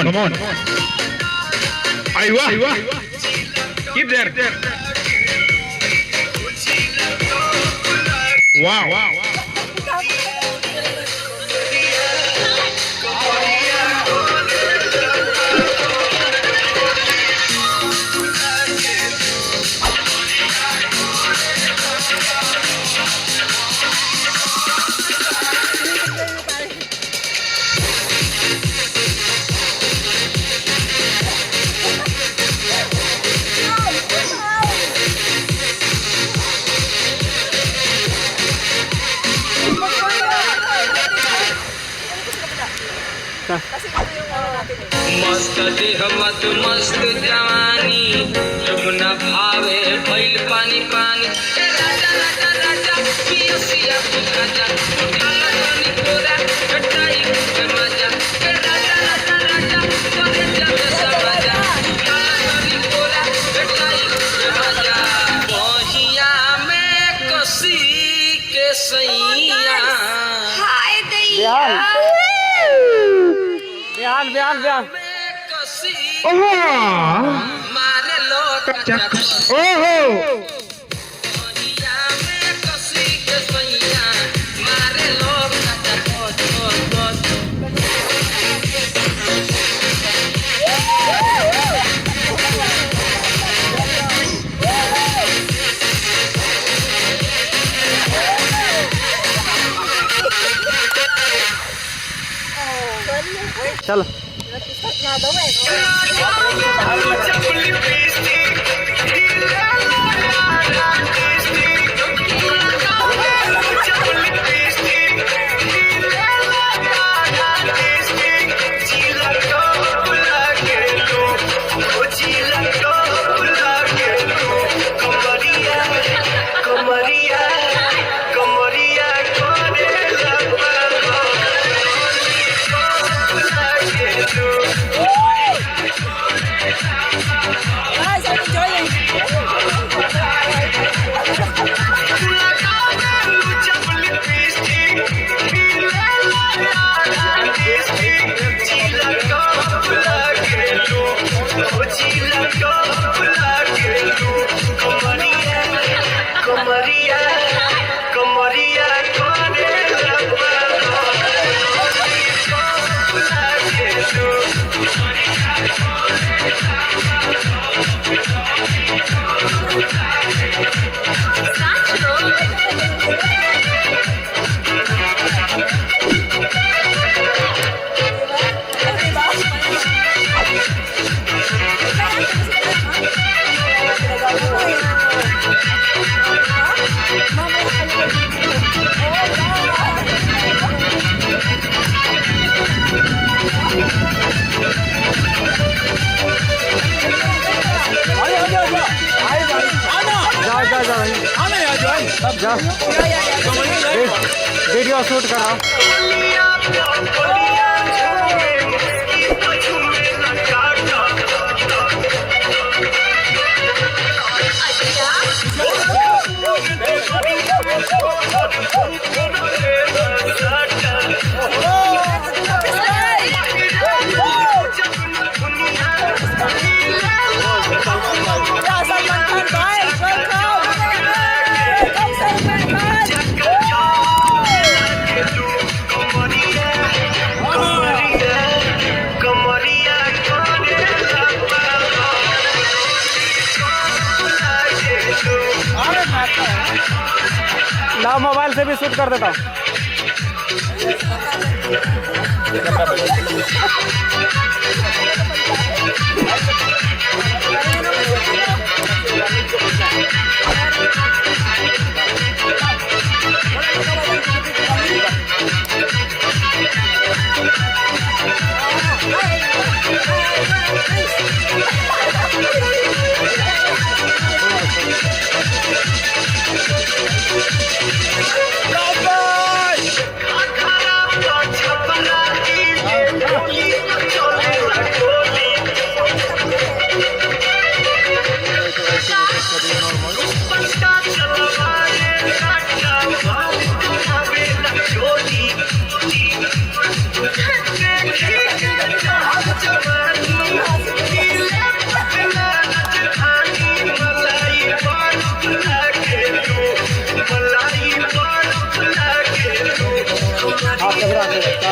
Come on. Aywa. Keep there. Wow. मस्त देह मत मस्त जवानी जमुना भावे भइल पानी पानी राजा राजा राजा पिया सिया राजा उठाला पानी कोरा चटाई के मजा राजा राजा राजा तोरे जब समझा उठाला पानी कोरा चटाई के मजा बहिया में कसी के सैया हाय दैया बयान मारे लो ओहो मारे लो चलो जा वीडियो शूट कराओ ला मोबाइल से भी शूट कर देता हूँ।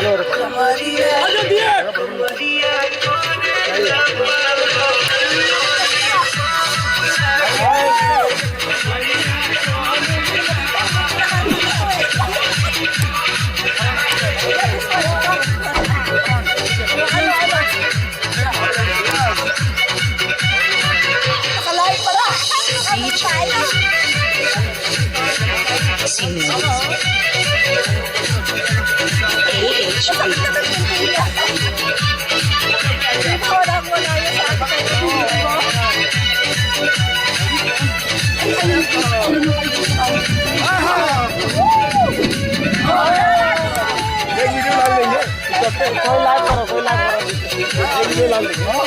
चालू है। कोई लाइक करो, कोई लाइक करो।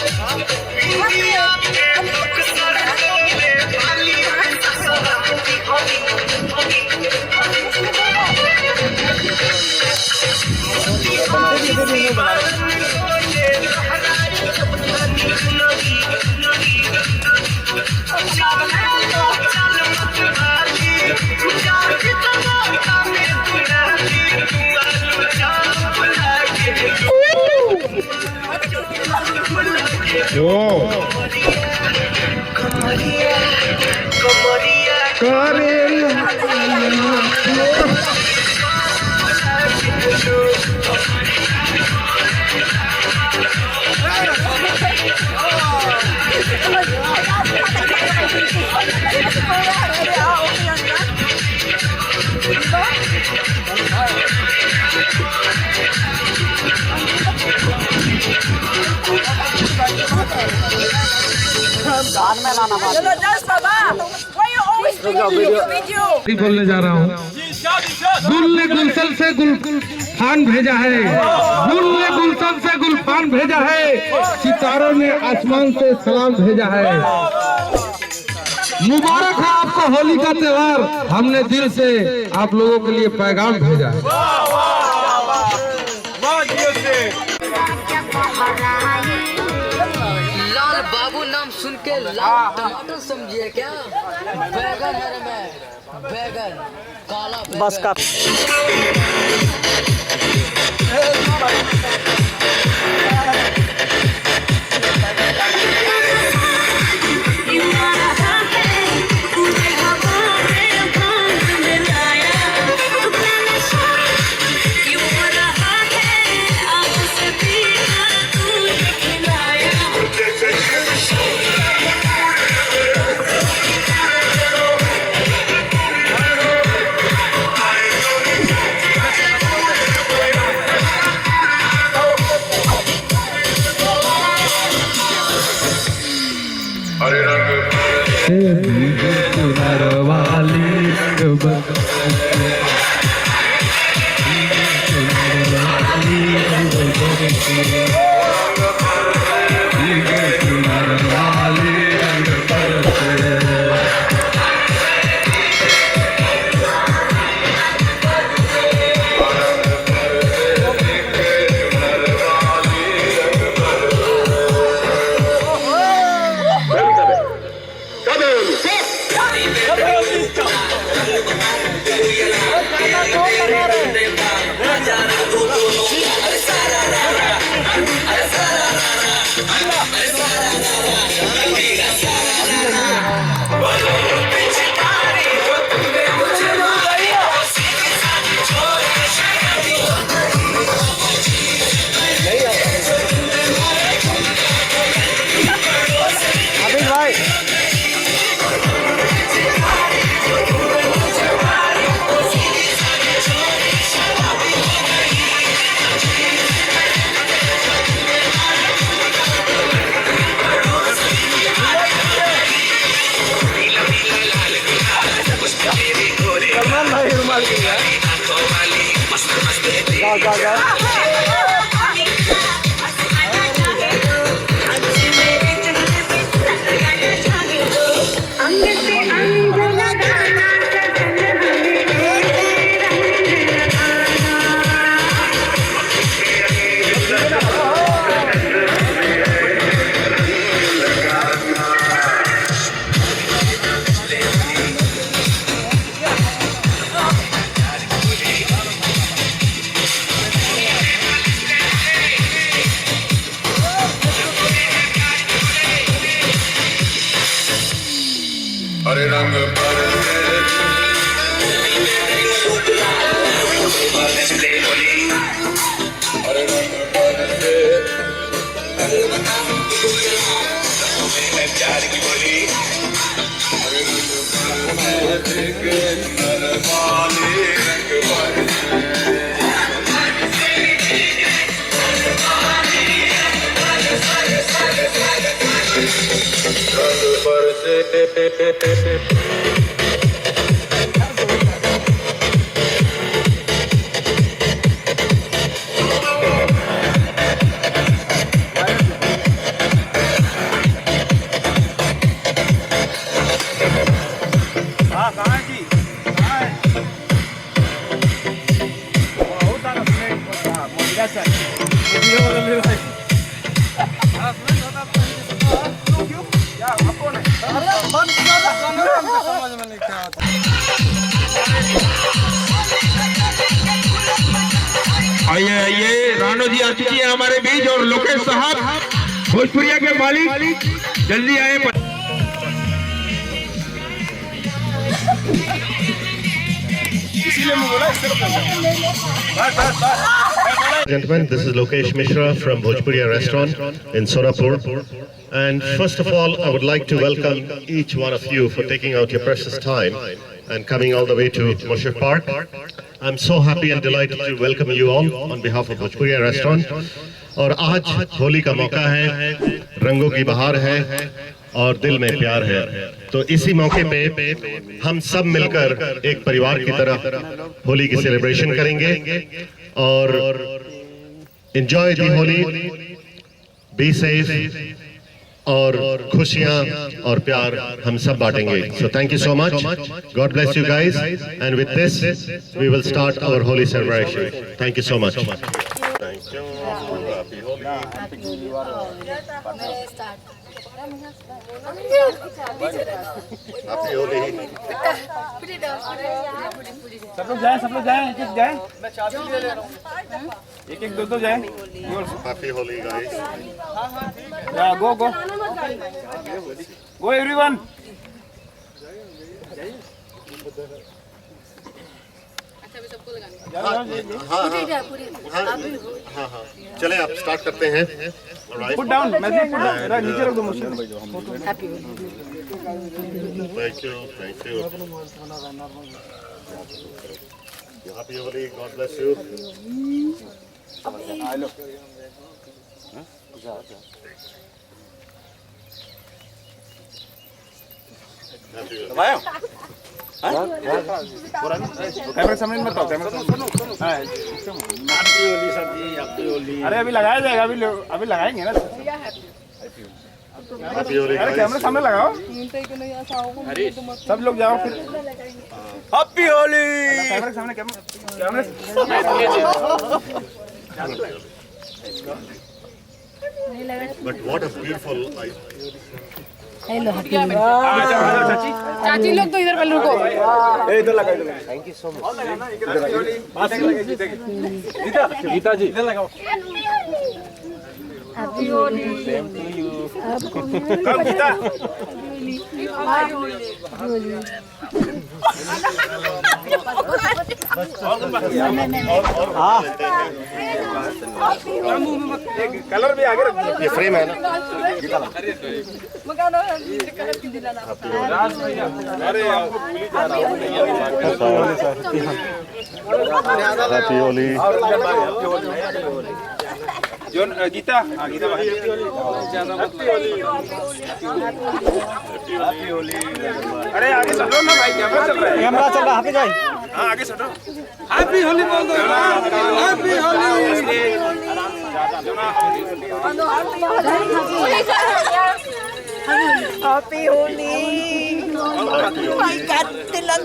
बोलने जा रहा हूँ। गुल ने गुलशन से गुलफान भेजा है, गुल ने गुलशन से गुलफान भेजा है, सितारों ने आसमान से सलाम भेजा है। मुबारक है आपको होली का त्योहार, हमने दिल से आप लोगों के लिए पैगाम भेजा है। लाल बाबू नाम सुन के लाल टमाटर समझिए क्या? बैगन है मैं, बैगन काला बैगन। बस का आइए आइए, राणो जी आ चुकी है हमारे बीच और लोकेश साहब भोजपुरिया के मालिक जल्दी आए। Gentlemen, this is Lokesh Mishra from Bhojpuriya Restaurant in Sonapur. And first of all, I would like to welcome each one of you for taking out your precious time and coming all the way to Moshir Park. I'm so happy and delighted to welcome you all on behalf of Bhojpuriya Restaurant. और आज होली का मौका है, रंगों की बहार है और दिल में प्यार है। तो इसी मौके पे हम सब मिलकर एक परिवार की तरह होली की सेलिब्रेशन करेंगे और enjoy the Holi, be safe और खुशियां और प्यार हम सब बांटेंगे। So thank you so much, god bless you guys, and with this we will start our Holi celebration. Thank you so much. Thank you. Happy Holi. सब लोग जाएं, एक जाएं। मैं चाबी ले रहा हूं। एक दो जाएं। Happy Holi guys. या गो एवरीवन। हाँ, चलें आप स्टार्ट करते हैं। पुट डाउन, मैं नीचे रख दो मुझे। Thank you. Happy Holi, God bless you. कैमरे सामने मत आओ, कैमरे अरे अभी लगाया जाएगा, अभी लगाएंगे ना। अरे कैमरे सामने लगाओ, सब लोग जाओ फिर। हैप्पी होली। कैमरे सामने, कैमरे But what a beautiful hello चाची लोग तो इधर पहले रुको। इधर लगा। Thank you so much. Geeta ji इधर लगाओ। Happy Holi. Same to you. कब गीता? कलर भी आगे रख। ये फ्रेम है ना। Happy Holi. John Geeta, Geeta happy Holi. अरे आगे सटो ना भाई, कैमरा चल रहा है। कैमरा चल रहा है, जाए। हाँ आगे सटो। हैप्पी होली बोल दो। Happy Holi. Happy Holi. My God, Tilak.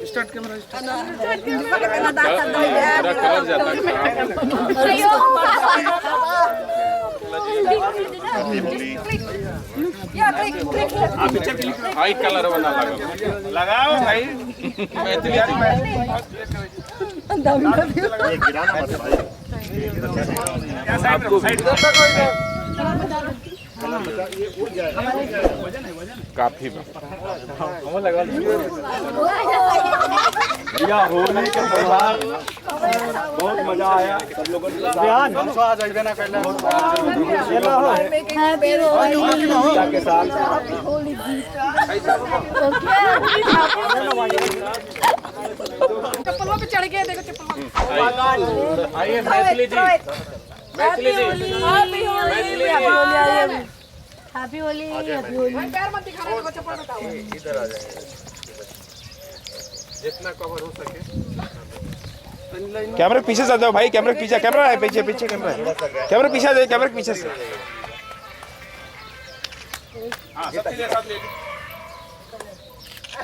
Start camera start. आप पीछे क्लिक हाई कलर वाला लगाओ भाई। ये गिराना मत भाई। काफी भैया होली के त्योहार बहुत मजा आया सब लोगों ने के साथ चप्पलों पे चढ़ गए देखो चप्पलों आइए Maithili ji happy Holi happy Holi happy Holi पैर मत दिखाना देखो चप्पल बताओ इधर आ जाए जितना कवर हो सके कैमरे पीछे से जाओ भाई कैमरे पीछे कैमरा है पीछे पीछे कैमरा है कैमरे पीछे आ जाए कैमरे पीछे से हां सब के साथ ले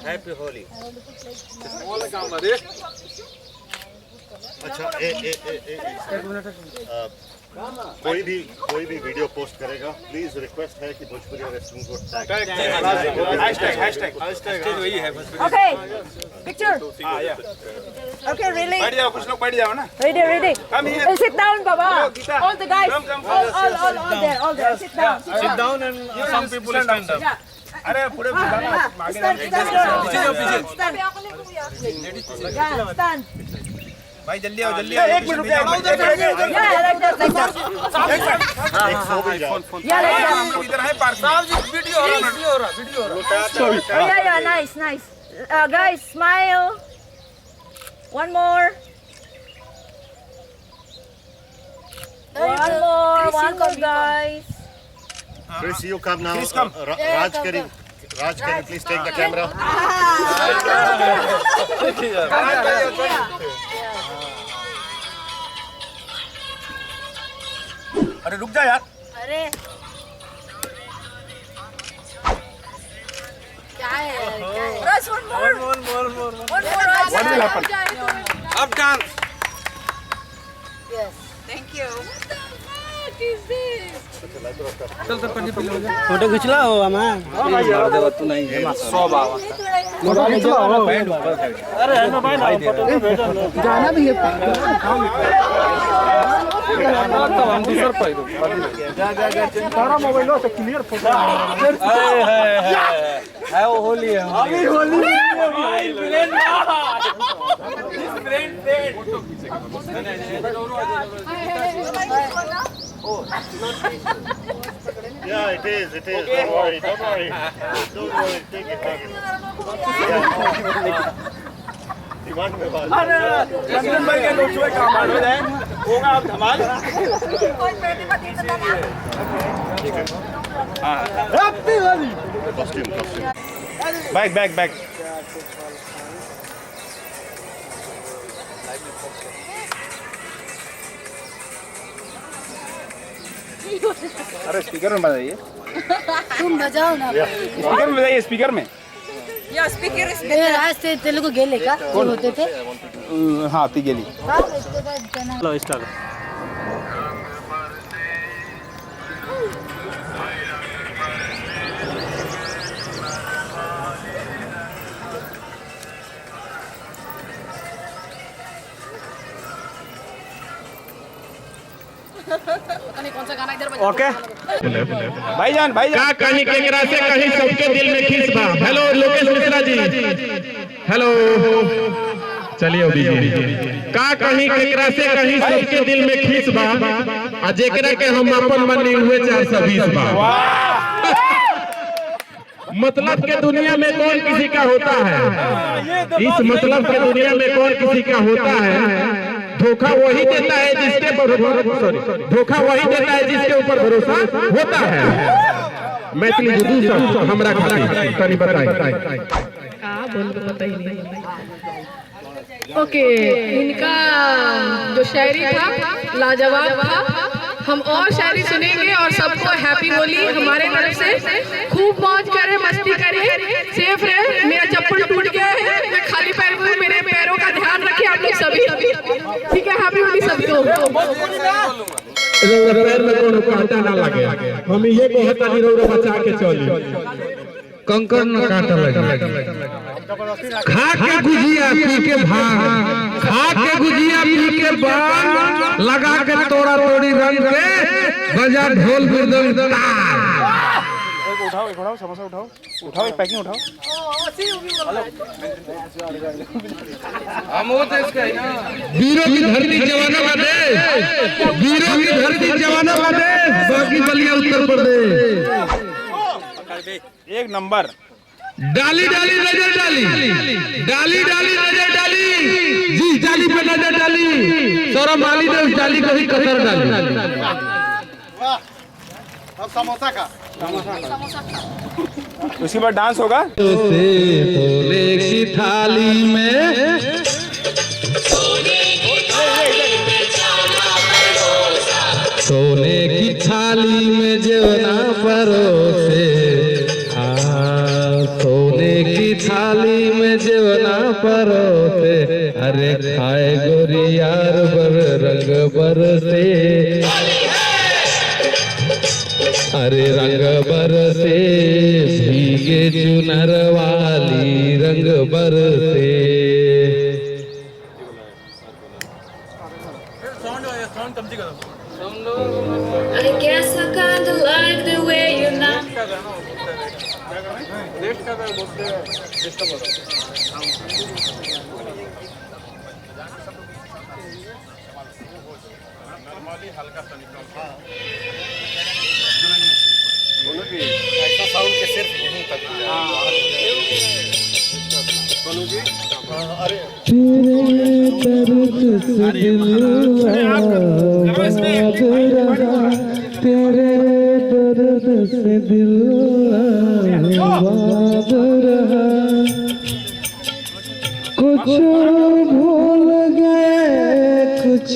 हैप्पी होली बोल काम ना दे अच्छा कोई भी वीडियो पोस्ट करेगा प्लीज रिक्वेस्ट है कि भोजपुरी रेस्टोरेंट को टैग हैशटैग वही है बस ओके पिक्चर हां या ओके रियली बैठ जाओ कुछ लोग बैठ जाओ ना ready Come here. sit down baba Gita. all the guys Come, all there sit down and some people stand up अरे पूरे आगे stand भाई जल्दी आओ एक मिनट रुकिए एक सो भी जाओ इधर है पार्क साहब जी वीडियो हो रहा yeah nice guys smile one more guys Chris, you come now. Chris, come. Raj, can you please take the camera? अरे रुक जा यार अरे क्या है बस one more What will happen? Up dance. yes thank you what is this photo खींच ला हो हमें तू नहीं है 100 बाबा फोटो खींच ला हो बैंड ऊपर अरे है ना भाई ना फोटो जाना भी है तो हम दूसर पाइलो जा सारा मोबाइल से क्लियर फोटो है वो होली है अभी होली भाई brain Yeah, it is. Okay. Don't worry. Take it. दीवान में बात चंदन भाई के लोग छुए काम हो जाए होगा अब धमाल हैप्पी होली कॉस्ट्यूम बैक अरे स्पीकर में बजाइए तुम बजाओ ना स्पीकर में बजाइए स्पीकर में या स्पीकर इस आज से तेलुगु गेले का जो होते थे हाँ ती गेली लो स्टार्ट ओके भाईजान का कहीं केकरा से कहीं सबके दिल में खींच बा। हेलो लोकेश मिश्रा जी, हेलो चलिए अभी का कहीं केकरा से कहीं सबके दिल में खींच बा आ जेकरा के हम अपन मनी हुए 420 बा। मतलब के दुनिया में कौन किसी का होता है, इस मतलब के दुनिया में कौन किसी का होता है। धोखा वही देता है जिसके धोखा वही देता है जिसके ऊपर भरोसा होता है। मैथिली हमरा खातिर तनी बताई ओके इनका जो शायरी था लाजवाब था। हम और शायरी सुनेंगे और सबको हैप्पी होली हमारे तरफ से। खूब मौज करें, मस्ती करें, सेफ रहे। मेरा चप्पल टूट गया है, मैं खाली पैर हूँ, मेरे पैरों का ध्यान रखें आप लोग सभी। ठीक है, हैप्पी होली सबको। पैर में कोनो कांटा ना लगे, हम ये कहता नहीं रौरा बचा के चली, कंकर न काटा लगे। खा के गुजिया पी के भांग, खा के गुजिया पी के भांग, लगा के तोड़ा तोड़ी रंग के बजा ढोल मृदंग तार। उठाओ समोसा उठाओ एक पैकिंग उठाओ। वीरों की धरती जवानों का देश, वीरों की धरती जवानों का देश, बाकी बलिया उत्तर प्रदेश। एक नंबर। डाली डाली नजर डाली, डाली डाली नजर डाली, जिस डाली पे नजर डाली सौरभ माली ने उस डाली को ही कतर डाली। अब समोसा का उसी पर डांस होगा। सोने की थाली में, सोने की थाली में जेवना परोसे, सोने की थाली में जेवना परोसे, अरे खाए गोरी यार बर रंग बरसे, अरे रंग बरसे भीगे चुनर वाली रंग बरसे। I guess I kinda like the way you now. ऐसा साउंड के सिर्फ यहीं तक। सोनू जी तेरे दर्द से दिल आबाद रहा, कुछ भूल गए कुछ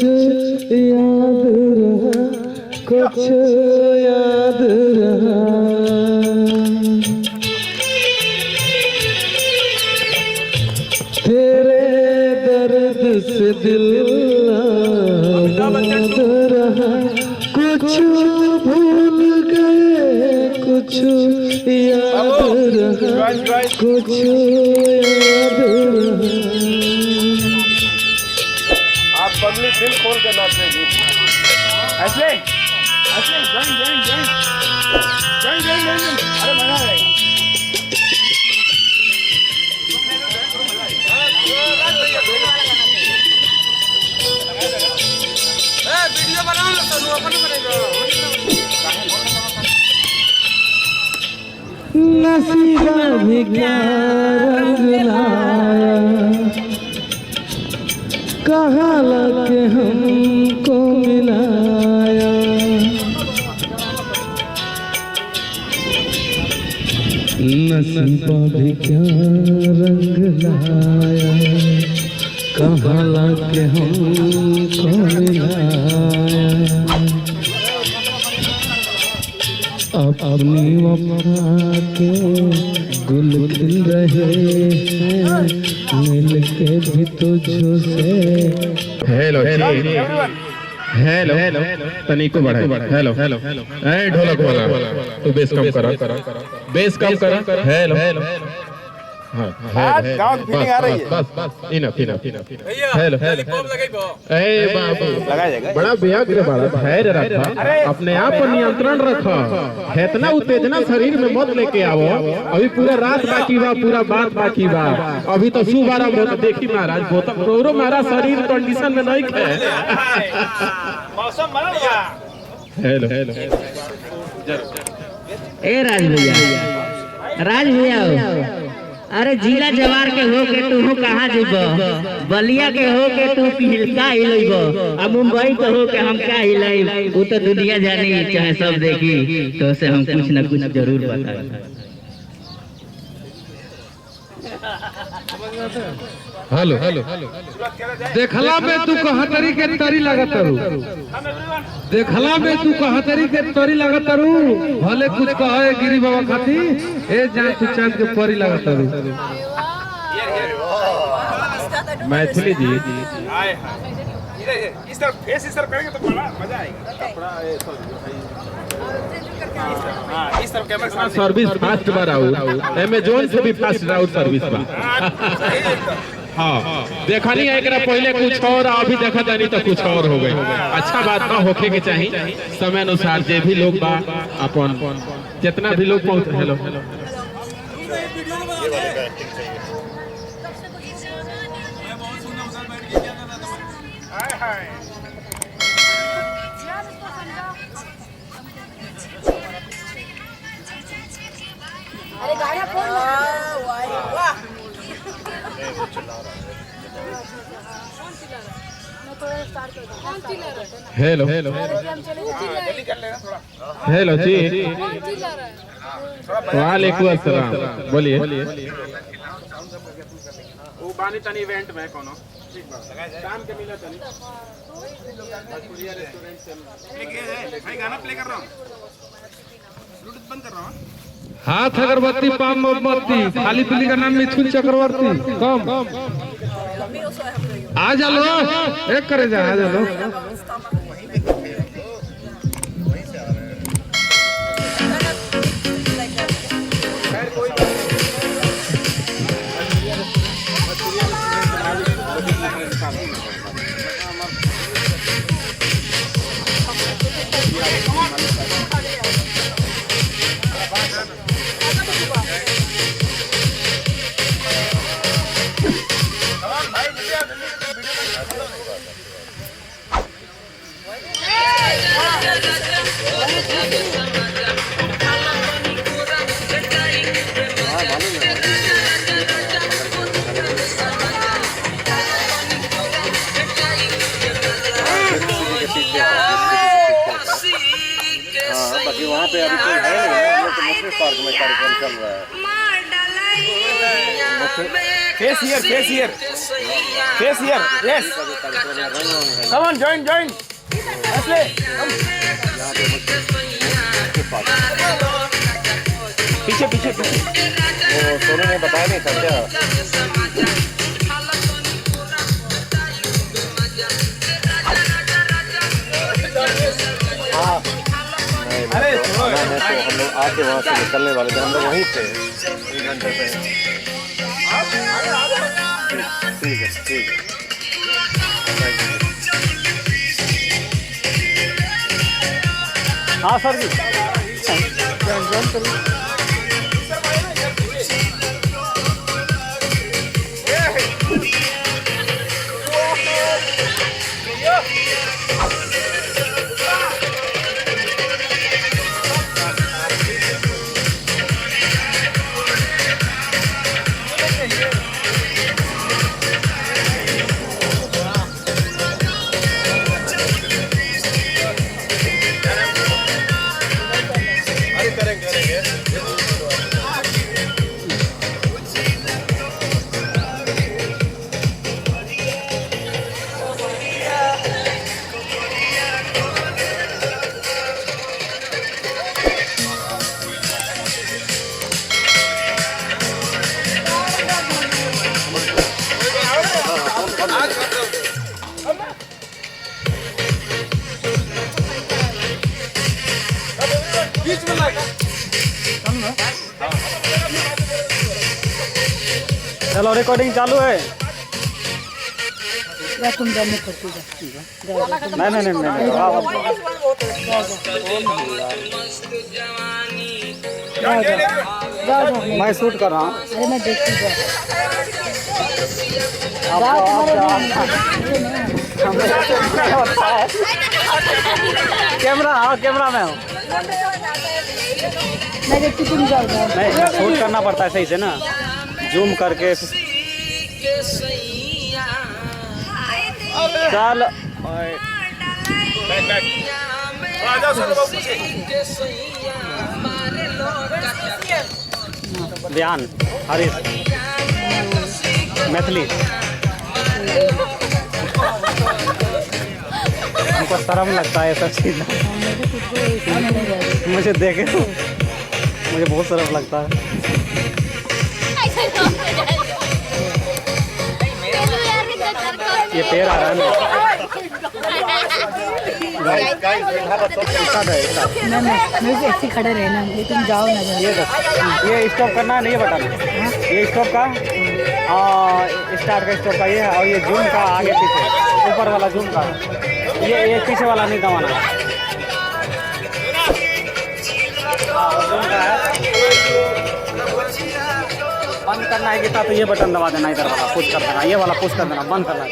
याद रहा, कुछ याद रहा। तेरे दर्द से दिल आबाद रहा, कुछ भूल गए कुछ याद रहा, कुछ याद रहा। आप पब्लिक दिल खोल के नाचते जी। ऐसे ऐसे जॉइन अरे मजा आएगा। वीडियो बनाओ ना सोनू, अपन बनेगा। नसीबा भी क्या रंग लाया, कहाँ लगे हमको मिलाया, नसीबा भी क्या रंग लाया, कहाँ लगे हमको मिलाया। अपनी वफा के गुल खिल रहे हैं, मिल के भी तुझसे। हेलो हेलो हेलो तनिको बढ़ा, हेलो हेलो ए ढोलक वाला तू बेस कम करा, बेस कम करा। हेलो हेलो बस enough enough enough. Hello hello ए बाबू बड़ा व्याग्र बड़ा धैर्य रखा, अपने आप पर नियंत्रण रखा, इतना उत्तेजना शरीर में मत लेके आओ। अभी पूरा रात बाकी बा, पूरा बात बाकी बा, अभी तो शुभारंभ होता। देखी महाराज बोरो महाराज शरीर कंडीशन में नहीं है। मौसम बना हुआ। हेलो हेलो ए राज भैया अरे जिला जवार के हो के तू कहाँ जीब, बलिया के हो के तू का हिलब, अब मुंबई के हो के हम क्या हिलाई, वो तो दुनिया जानी चाहे सब देखी, तो से हम कुछ न कुछ जरूर बताएं। हेलो हेलो देखला में तू कहाँ तरी के तरी लागत रू, देखला में तू कहाँ तरी के तरी लागत रू, भले कुछ कहे गिरी बाबा खाती ए जान तू चांद के परी लागत रू। मैथिली जी इस तरफ फेस इस तरफ करेंगे तो बड़ा मजा आएगा। कपड़ा इस तरफ कैमरा सर्विस फास्ट बा राउट अमेजोन से भी फास्ट राउट सर्विस बा। हाँ देखनी है एकरा पहले कुछ और अभी देखा जानी तो कुछ और हो गए। अच्छा बात ना होके के चाहिए समय अनुसार जे भी लोग बा अपन जितना भी लोग पहुंच। हेलो अरे गाना फोन वाह हेलो हेलो हेलो जी वालेकुम अस्सलाम बोलिए। वो बानी तनी इवेंट में कोनो ठीक बा शाम के मिला तनी भोजपुरिया रेस्टोरेंट से भाई गाना प्ले कर रहा हूं ब्लूटूथ बंद कर रहा हूं। हाथ अगरबत्ती पाम मोमबत्ती खाली पीली का नाम मिथुन चक्रवर्ती कम आ जा लो एक करे जा आ जा लो। बाकी वहाँ पे अभी कोई है नहीं, हम लोग तो मुफ्त पार्क में कार्यक्रम चल रहा है। Face here yes come on join असले पीछे वो सोनू ने बताया नहीं था क्या? हाँ अरे तो हम लोग आके वहाँ से निकलने वाले थे, हम लोग वहीं थे 1 घंटे पे। ठीक है हाँ सर जी चलो रिकॉर्डिंग चालू है। तुम जाने करती नहीं मैं शूट कर रहा हूँ। अरे मैं देखती कैमरा में हूँ। मैं देखती तुम जाओ नहीं शूट करना पड़ता है सही से ना, जूम करके। चल ध्यान हरीश मैथिली। हमको शर्म लगता है सब चीज़, मुझे देखे तो मुझे बहुत शर्म लगता है। ये पैर आ रहा है ना। म्यूजिक ऐसे खड़े रहना, तुम जाओ ना जाओ। ये स्टॉप करना है, नहीं बताना। ये स्टॉप का स्टार्ट का स्टॉप का ये है, और ये जूम का आगे पीछे ऊपर वाला जूम का, ये पीछे वाला नहीं दबाना है। जूम का है, बंद करना है गीता तो ये बटन दबा देना, इधर वाला पुश कर देना, ये वाला पुश कर देना, बंद करना है।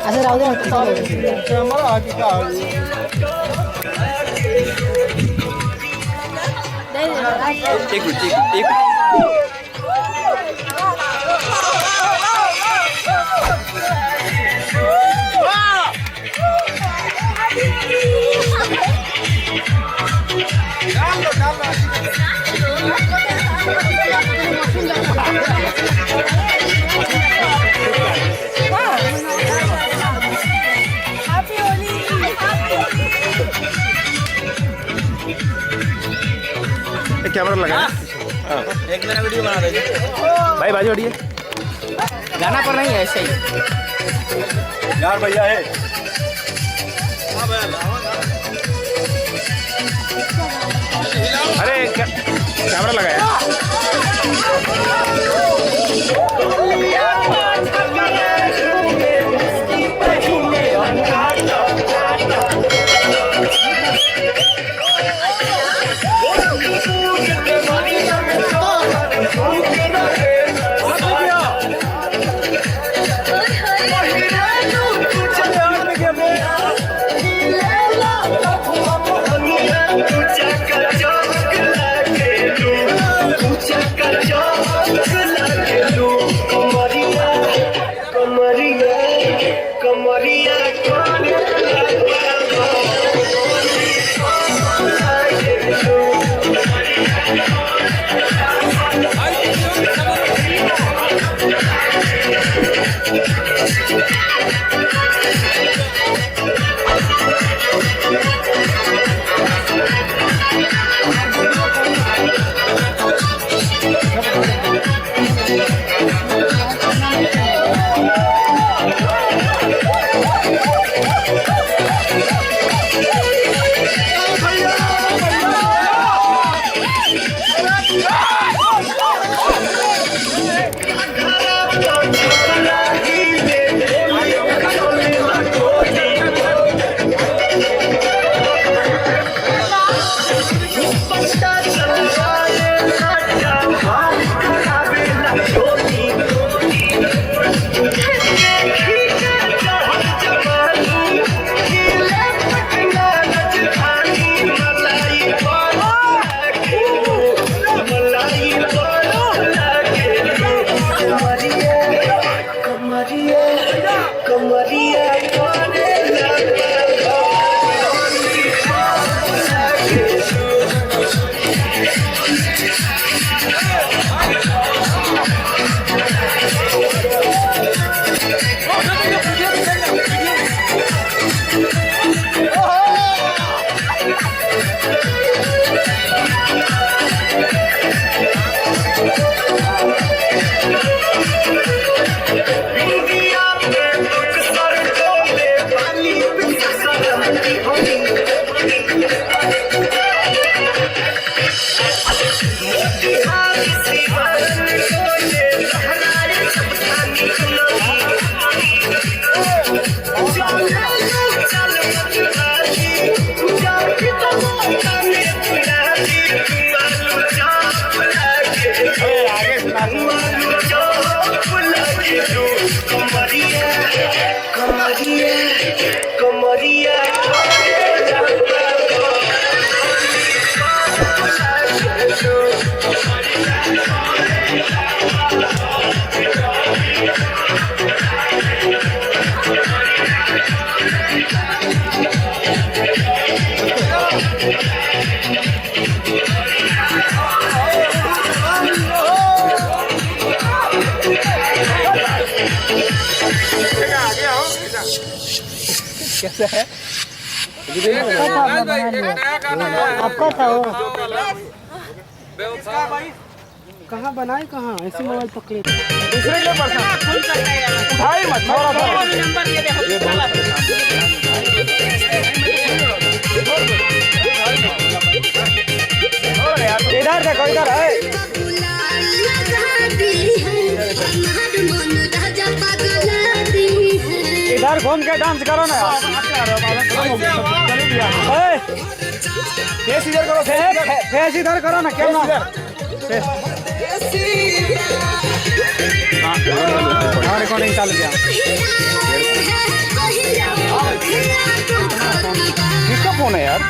असं राहू दे एक मिनट। कैमरा लगा एक मेरा वीडियो बना दे भाई, बाजू हटिए, गाना पर नहीं है, ऐसे ही यार भैया है। अरे कैमरा लगाया। मलाई कैसा है? आपका था वो किसका भाई? कहाँ बनाए कहाँ ऐसे मोबाइल पकड़े दूसरे के लिए पर्सन उठाई मत थोड़ा सा इधर देखो इधर है इधर घूम के डांस करो ना यार फेस इधर करो फेस इधर करो ना क्यों ना रिकॉर्डिंग चालू किया किसका फोन है यार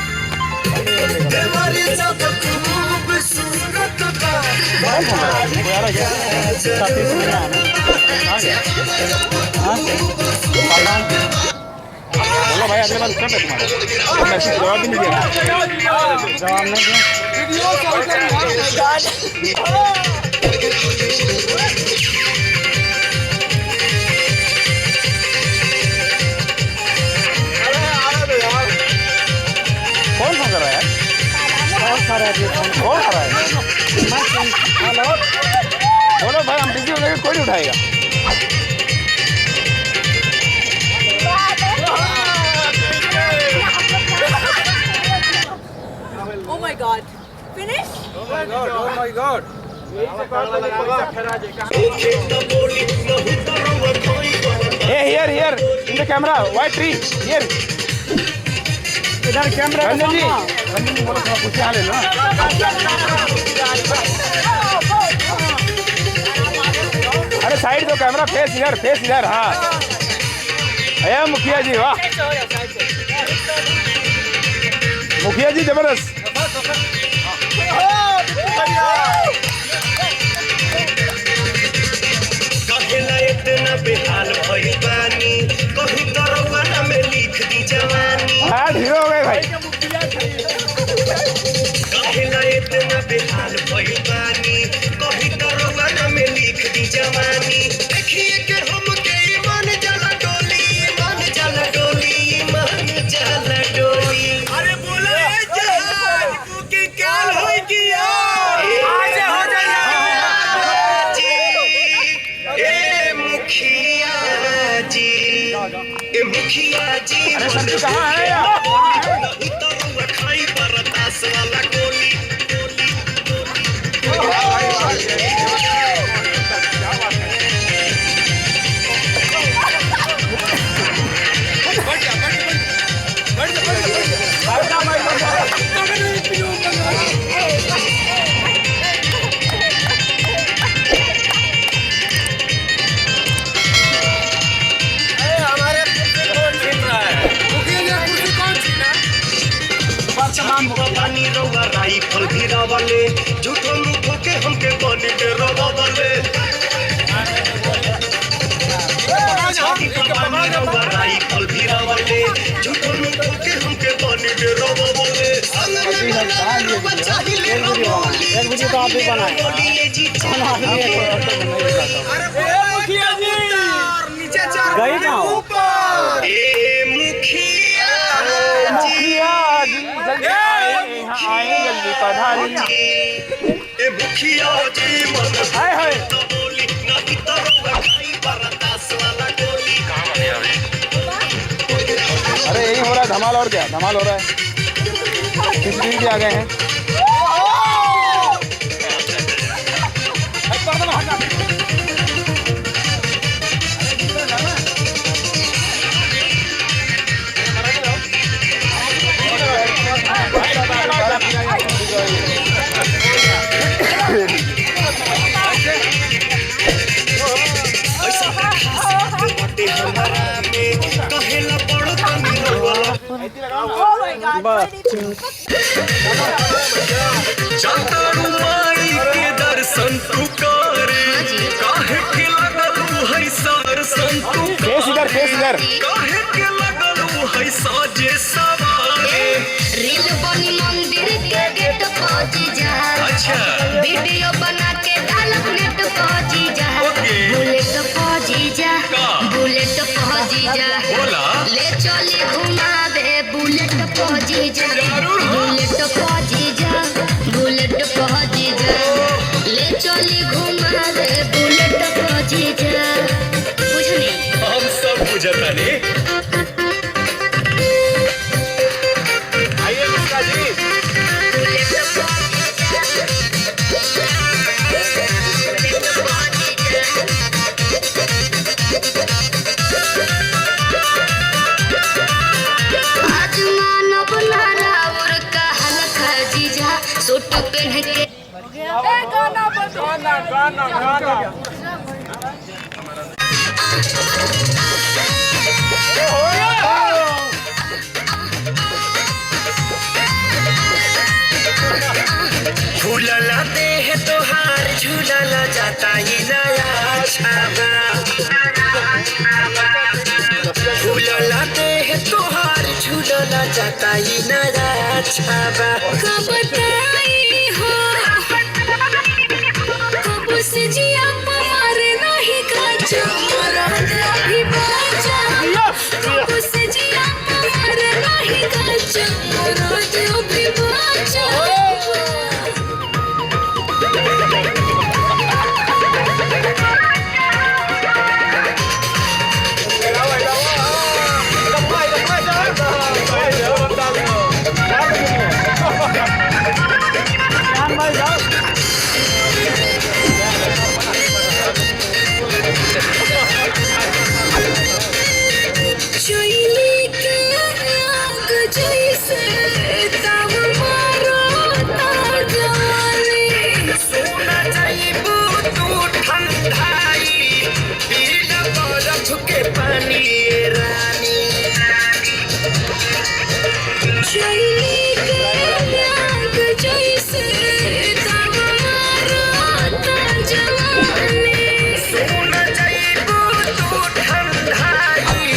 बोलो भाई अगले बार कर दे तुम्हारा मैसेज जवाब भी नहीं दिया जवाब नहीं कौन फोन कर रहा है कौन कर रहा है हेलो बोलो भाई हम बिजी हो गए कोई नहीं उठाएगा Oh my God. Finish? Oh my God. Hey, here, in the camera, white tree, here. इधर कैमरा रंजन जी बोलो थोड़ा कुछ हाल है ना अरे साइड दो कैमरा फेस इधर हाँ अरे मुखिया जी वाह मुखिया जी जबरदस्त हीरो हो गए भाई मुखिया जी अरे संजू कहाँ है यार पानी रवा राइफल भी रवाले झूठो मुखो के हमके बने के रवाले पानी रवा राइफल भी रवाले झूठो मुखो के हमके बने के रवाले एक वीडियो तो आप भी बनाए गई कहाँ जल्दी पधारी मुखिया जी हाय हाय अरे यही हो रहा है धमाल और क्या धमाल हो रहा है किसी भी आ गए हैं के दर्शन तू करे काहे के लगलू है सरसन तू फेस इधर काहे के लगलू है साजे सवारे रील बनी मंदिर के गेट पहुंच जा अच्छा वीडियो बना के डालब नेट पहुंच जा बुलेट पहुंच जा बोला ले चली घूम गाना बजाना गाना गाना झूलला देह तोहार झूलला जाता ही नया छावा झूलला देह तोहार झूलला जाता ही नया छावा कब बताई हो कब से जिया मारे नहीं काचा मरद अभी बाजा कब से जिया मारे नहीं काचा मरद अभी बाजा चोली के आग जैसे तब मारो ताजवानी सोना जाइबू तू ठंडाई पीला बरफ के पानी रानी चोली के आग जैसे तब मारो ताजवानी सोना जाइबू तू ठंडाई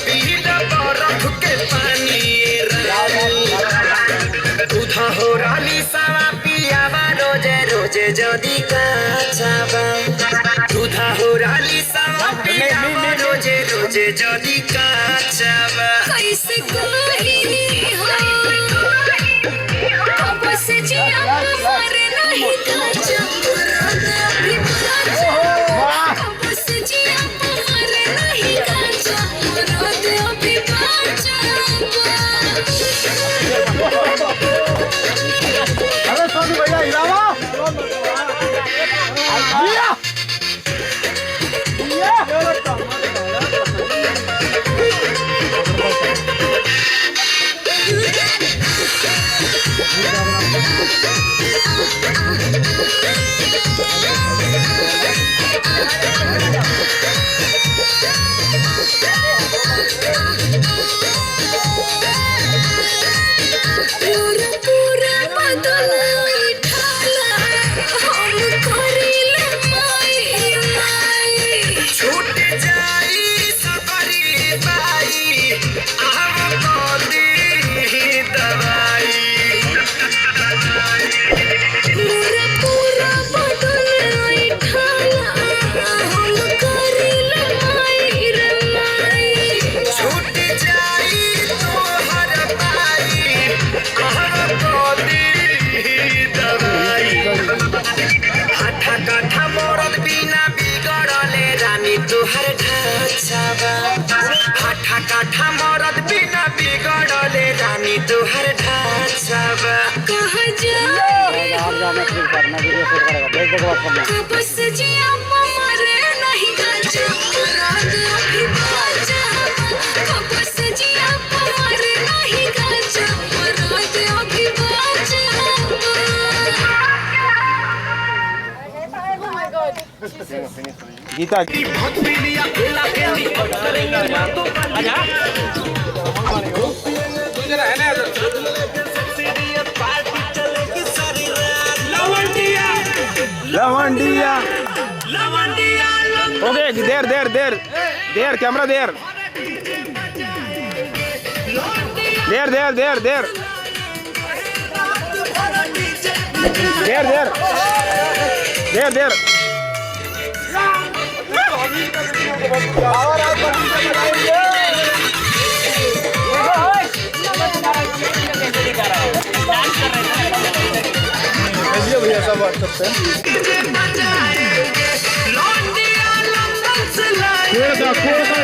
पीला बरफ के पानी रानी उधा हो रानी सावा पियावा रोजे रोजे जदी काचावा उधा हो रानी सावा पियावा रोजे रोजे जदी काचावा कैसे कही हो कब से जिया मारे नहीं काचा मरद अभी बाजा कब से जिया मारे नहीं काचा मरद अभी बाजा अरे सोनी भैया हिलावा पूरा पूरा बदल ठाला हम करिले माई माई छूट जाई सबरी बाई आम कोदी दवाई पूरा पूरा बदल ठाला हम करिले माई रे माई छूट जाई तोहर बाई आम कोदी दवाई हाथा काठा मोरद बिना बिगड़ले रानी तोहर ढांचावा हाथा काठा मोरद बिना बिगड़ले रानी तोहर ढांचावा कहाँ जाए कब से जिया मारे नहीं काचा मरद अभी बाजा कब से जिया मारे नहीं काचा मरद अभी बाजा गीता लवंडिया ओके देर देर देर देर कैमरा देर देर देर देर देर देर देर देर देर भैया सब व्हाट्सएप पे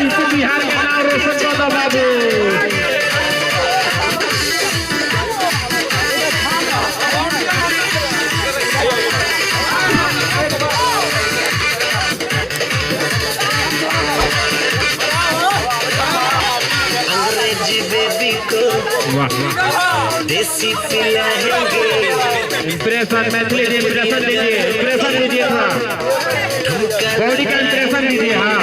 इसी बिहार का नाम रोशन कर दो बाबू। अंग्रेजी बेबी को देसी पिलाएंगे इंप्रेशन मैथिली इंप्रेशन दीजिए, इंप्रेशन दीजिए थोड़ा, बॉडी का इंप्रेशन दीजिए। हाँ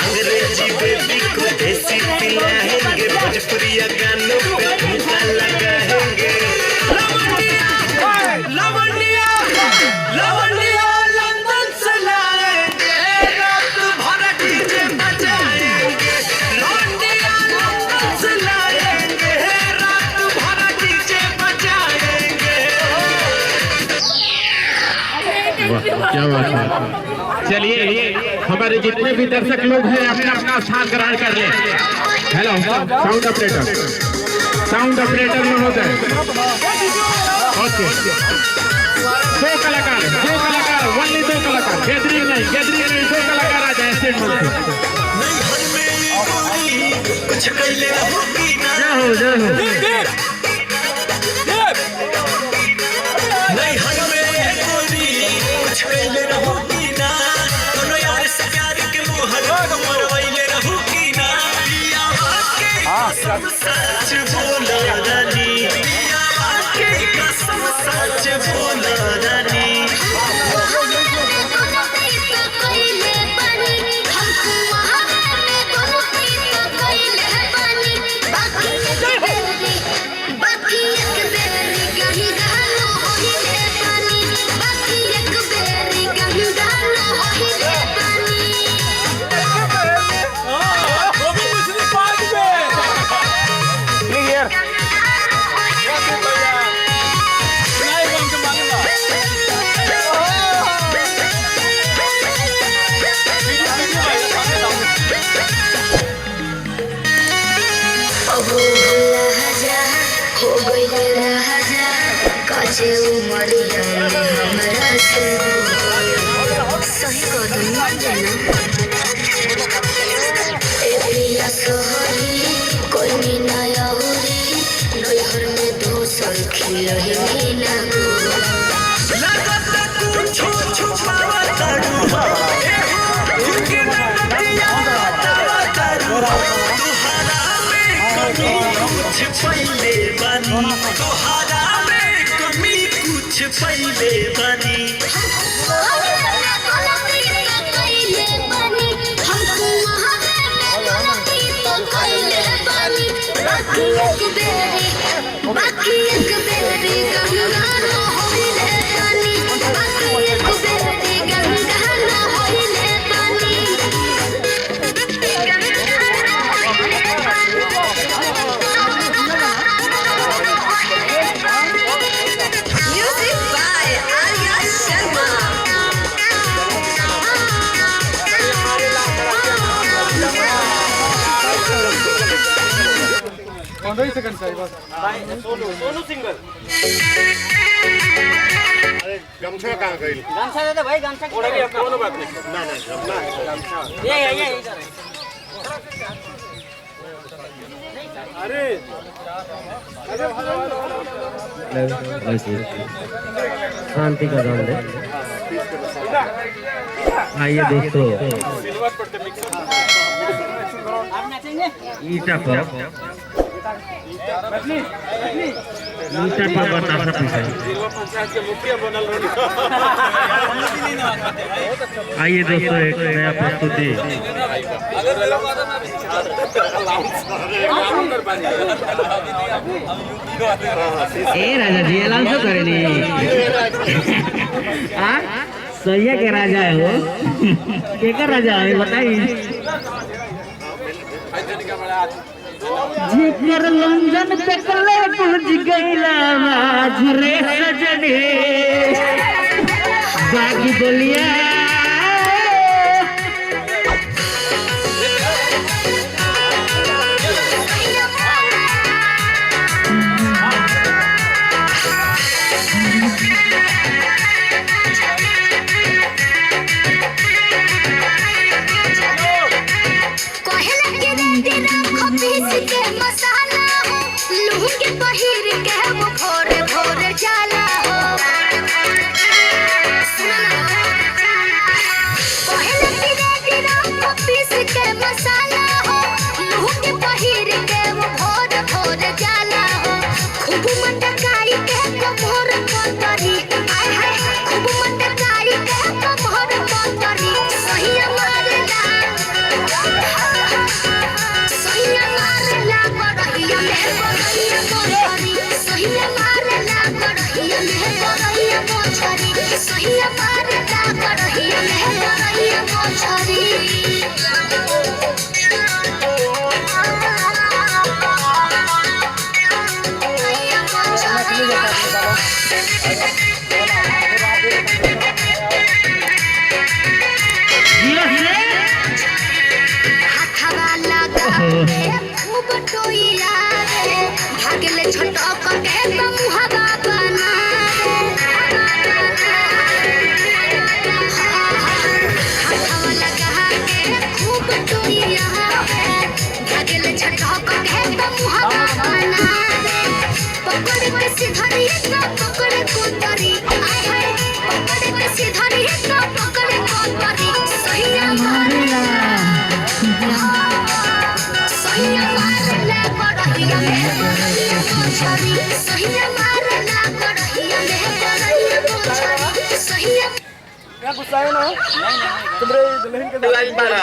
अंग्रेजी बेबी को देसी पिलाएंगे भोजपुरिया गानों पे ठुमका लगाएंगे लवंडिया लवंडिया लंदन से लाएंगे रात भर डीजे बजाएंगे लवंडिया लंदन से लाएंगे रात भर डीजे बजाएंगे। क्या बात है। चलिए हमारे जितने भी दर्शक लोग हैं अपना अपना स्थान ग्रहण कर ले। Hello sound operator, sound operator महोदय। ओके, दो कलाकार, ओनली दो कलाकार, गैदरिंग नहीं, दो कलाकार आ जाए स्टेज पर। जय हो जय हो। सच बोला रानी कसम सच बोला रानी पहले बनी तोहरा में कमी कुछ पहले बनी बाकी एक बेरी गंगा न होइले पानी बाकी एक बेरी गंगा न होइले पानी music by Arya Sharma. 15 second चाहिए बस। सोनू सिंगल। अरे गमछा कहाँ गई? गमछा दे दे भाई, गमछा कोई बात नहीं। ना गमछा ये अरे शांति का गान दे। आइए दोस्तों, ईटा पर बतासा पीछे। आइए दोस्तों, एक नया प्रस्तुति। ए राजा जी अलाउंस करेली। सैया के राजा है वो, केकर राजा है बताइए। जिकर लंदन तकले पहुंच गईला झरे सजने बागी बोलिया क्या गुस्सा है ना तुम्हारे दुल्हन के लाइन पर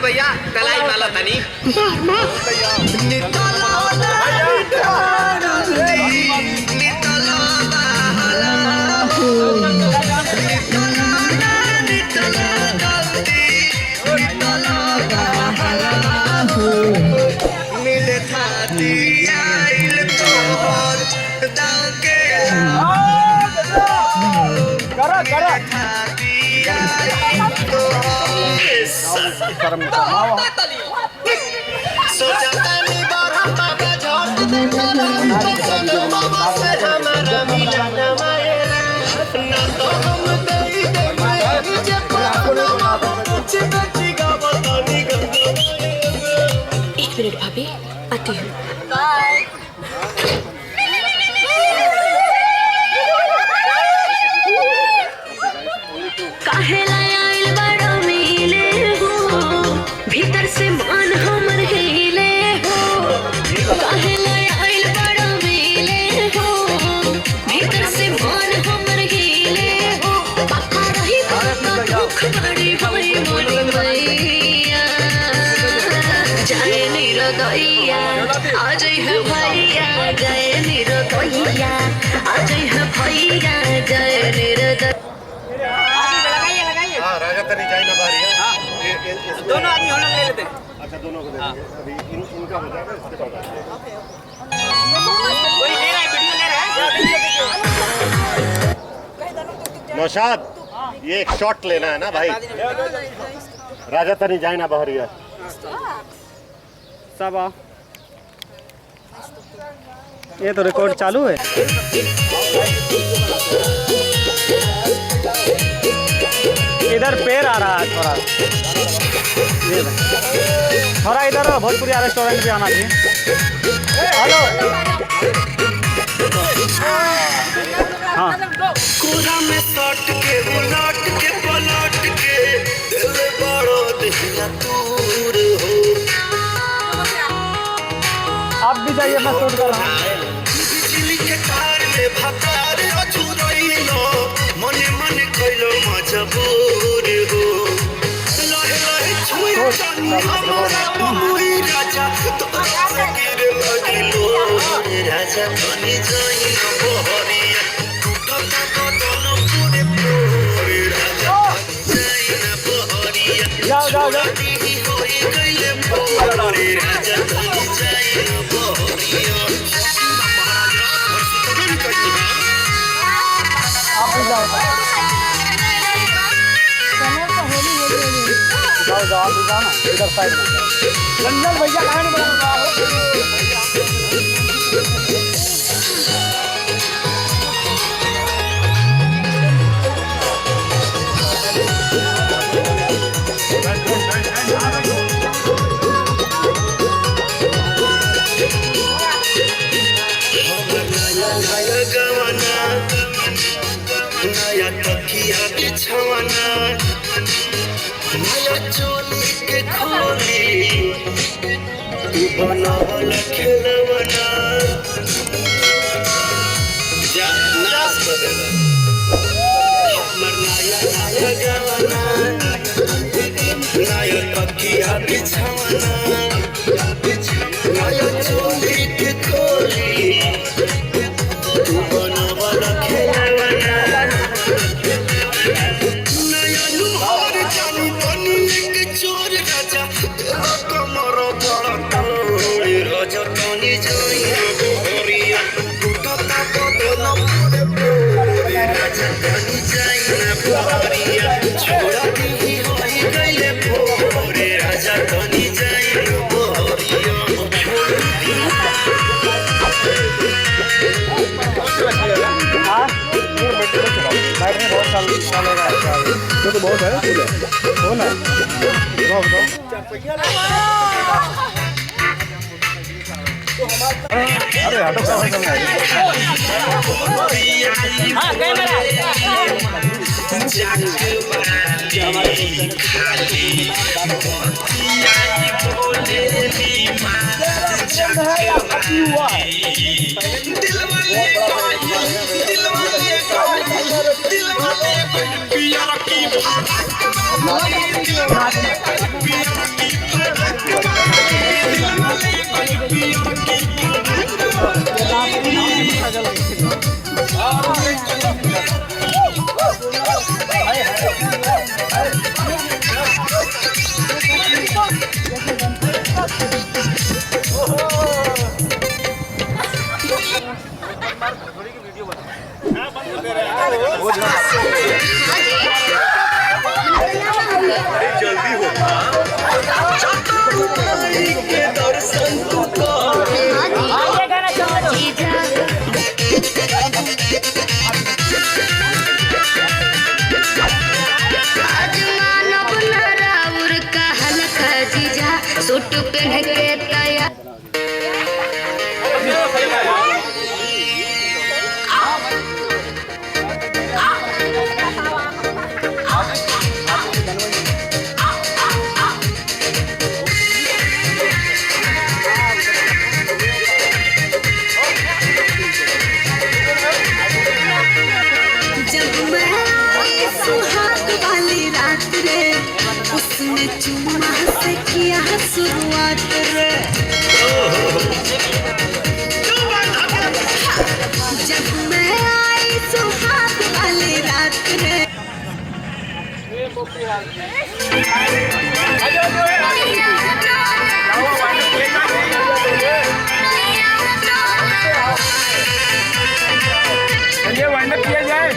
भैया तलाई वाला तनी मिले थाती आइल तोहर दाव के करा थाती आइल सोचतानी बारा बाबा झट देखो बाबा से हमारा मिलन मायरा ना तो हम दई दे जे पाना कुछ बची गावतानी गंगा एक मिनट भाभी आती हूँ बाय काहे लायल बड़ा मिले हो भीतर से मन हमर हिले हो काहे लायल बड़ा मिले हो भीतर से मन हमर हिले हो पापा रही बात दुख बड़ी होई मोरी मैया जाए निरदैया आज है भैया जाए निरदैया आज है भैया जाए निरदैया राजा तनी जाए ना बारी है दोनों आदमी हम लोग ले लेते हैं अच्छा दोनों को दे देंगे अभी इनका हो जाएगा इसके बाद कोई ले रहा है वीडियो ले रहा है नौशाद ये एक शॉट लेना है ना भाई राजा तनी जाए ना बाहर है सब आओ ये तो रिकॉर्ड चालू है इधर पैर आ रहा है थोड़ा ये थोड़ा इधर भोजपुरी रेस्टोरेंट भी आना चाहिए हेलो हाँ कोरा में सट के उलट के पलट के दिल बड़ो दिखला दूर हो आप भी जाइए मैं शूट कर रहा हूँ बिजली के तार में भतार अछुरइलो मने मने कइलो मजबूर हो लहे लहे छुई तनी हमरा बहुई राजा तो गिर लगिलो राजा तनी जाई न बहरिया टूटता कदम पूरे पूरे राजा जाई न बहरिया जाओ जाओ जाओ होई गइले पूरे राजा तनी जाई न बहरिया आप भी जाओ जाओ आप भी जाओ ना इधर साइड में लंदन भैया कहाँ नहीं बना नया तकिया बिछवाना नया चोली के खोली बनावल खेलवाना जा नाच बदला हमर नया नया गवाना नया तकिया तो बहुत है हो ना अरे जल्दी हो सूट पहन के तैयार उसने चुम्मा से किया शुरुआत रे जब मैं आई सुहाग वाली रात रे ये वाइंड अप किया जाए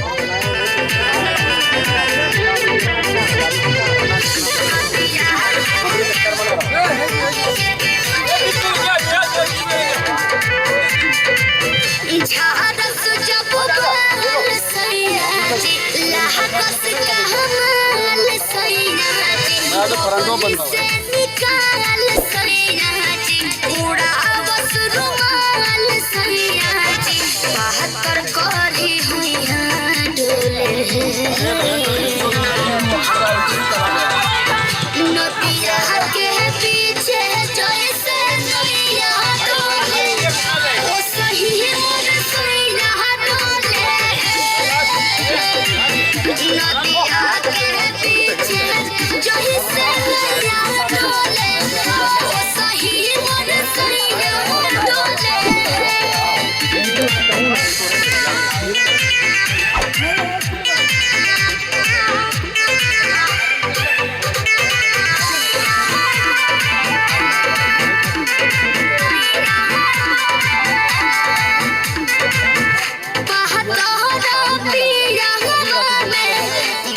झारस जब बाल सैयाजी लहकस कहमाल सैयाजी से निकाल सैयाजी उड़ावस रुमाल सैयाजी बहत्तर करी हुइया डोले नदिया के पीछे जैसे नैया डोले ओ सही मोर सैया डोले नदिया के पीछे जैसे नैया डोले ओ सही मोर सैया डोले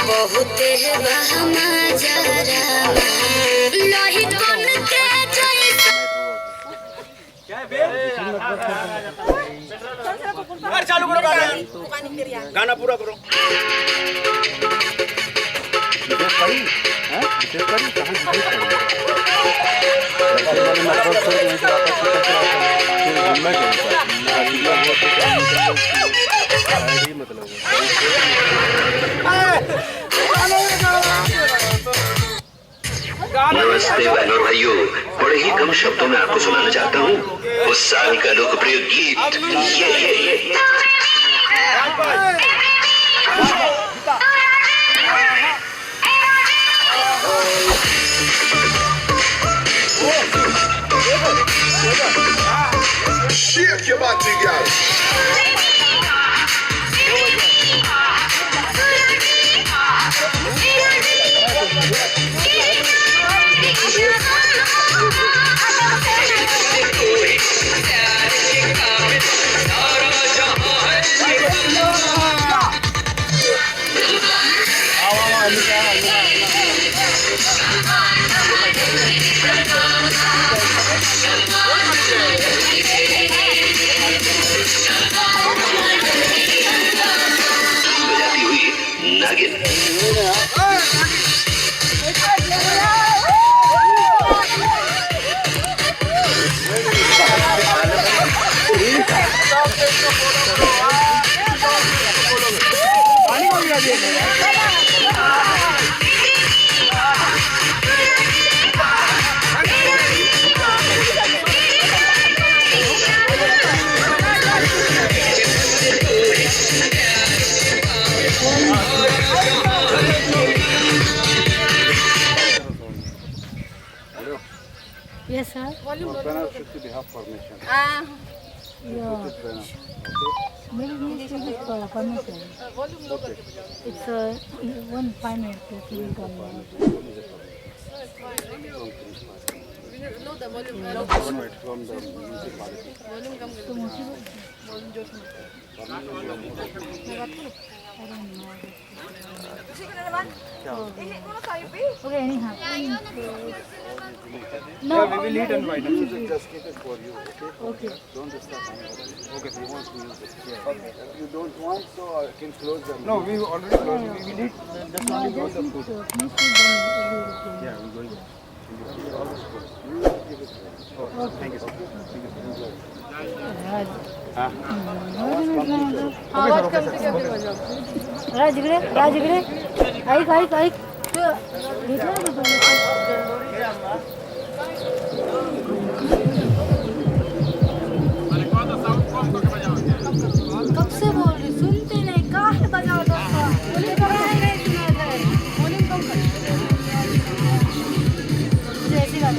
बहुत बहमा जरा लोही कोन के जैसा चालू करो गाना पूरा करो नमस्ते बहनों और भाइयों, बड़े ही कम शब्दों में आपको सुनाना चाहता हूँ उस साल का लोकप्रिय गीत ये बजाती हुई नागिन। Yes, sir. Trainer should have permission. Yeah. Maybe we need to give permission. It's 1 minute to click on From the Okay, anyhow. No, we will eat and wine. Just keep it for you, okay? Okay. Don't disturb anybody. Okay, so you want to use it. Yeah. Okay. If you don't want, so I can close them. No, we already closed. We will eat. Just only go the food. Yeah, we're going. Thank you, sir. Rajgire ऐक कब से बोल रही सुनते नहीं काहे बजाओ दोस्तों बोले तो नहीं सुना जाए बोलिंग कम कर ऐसी बात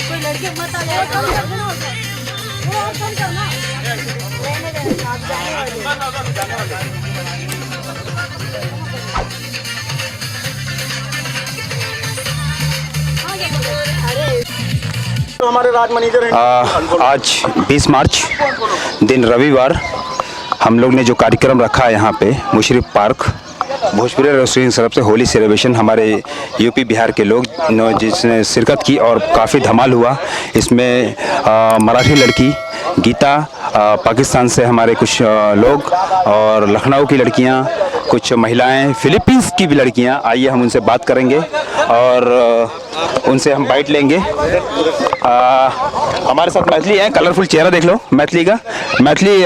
कोई लड़के मत आ जाए कम कर देना वो कम करना रहने दे आप जाने वाले हमारे राज मैनेजर हैं। आज 20 मार्च दिन रविवार हम लोग ने जो कार्यक्रम रखा है यहाँ पे मुशर्रफ पार्क भोजपुरी रेस्टोरेंट की तरफ से होली सेलिब्रेशन हमारे यूपी बिहार के लोग जिसने शिरकत की और काफ़ी धमाल हुआ। इसमें मराठी लड़की गीता, पाकिस्तान से हमारे कुछ लोग और लखनऊ की लड़कियाँ, कुछ महिलाएं, फिलीपींस की भी लड़कियाँ। आइए हम उनसे बात करेंगे और उनसे हम बाइट लेंगे। हमारे साथ मैथिली है, कलरफुल चेहरा देख लो मैथिली का। मैथिली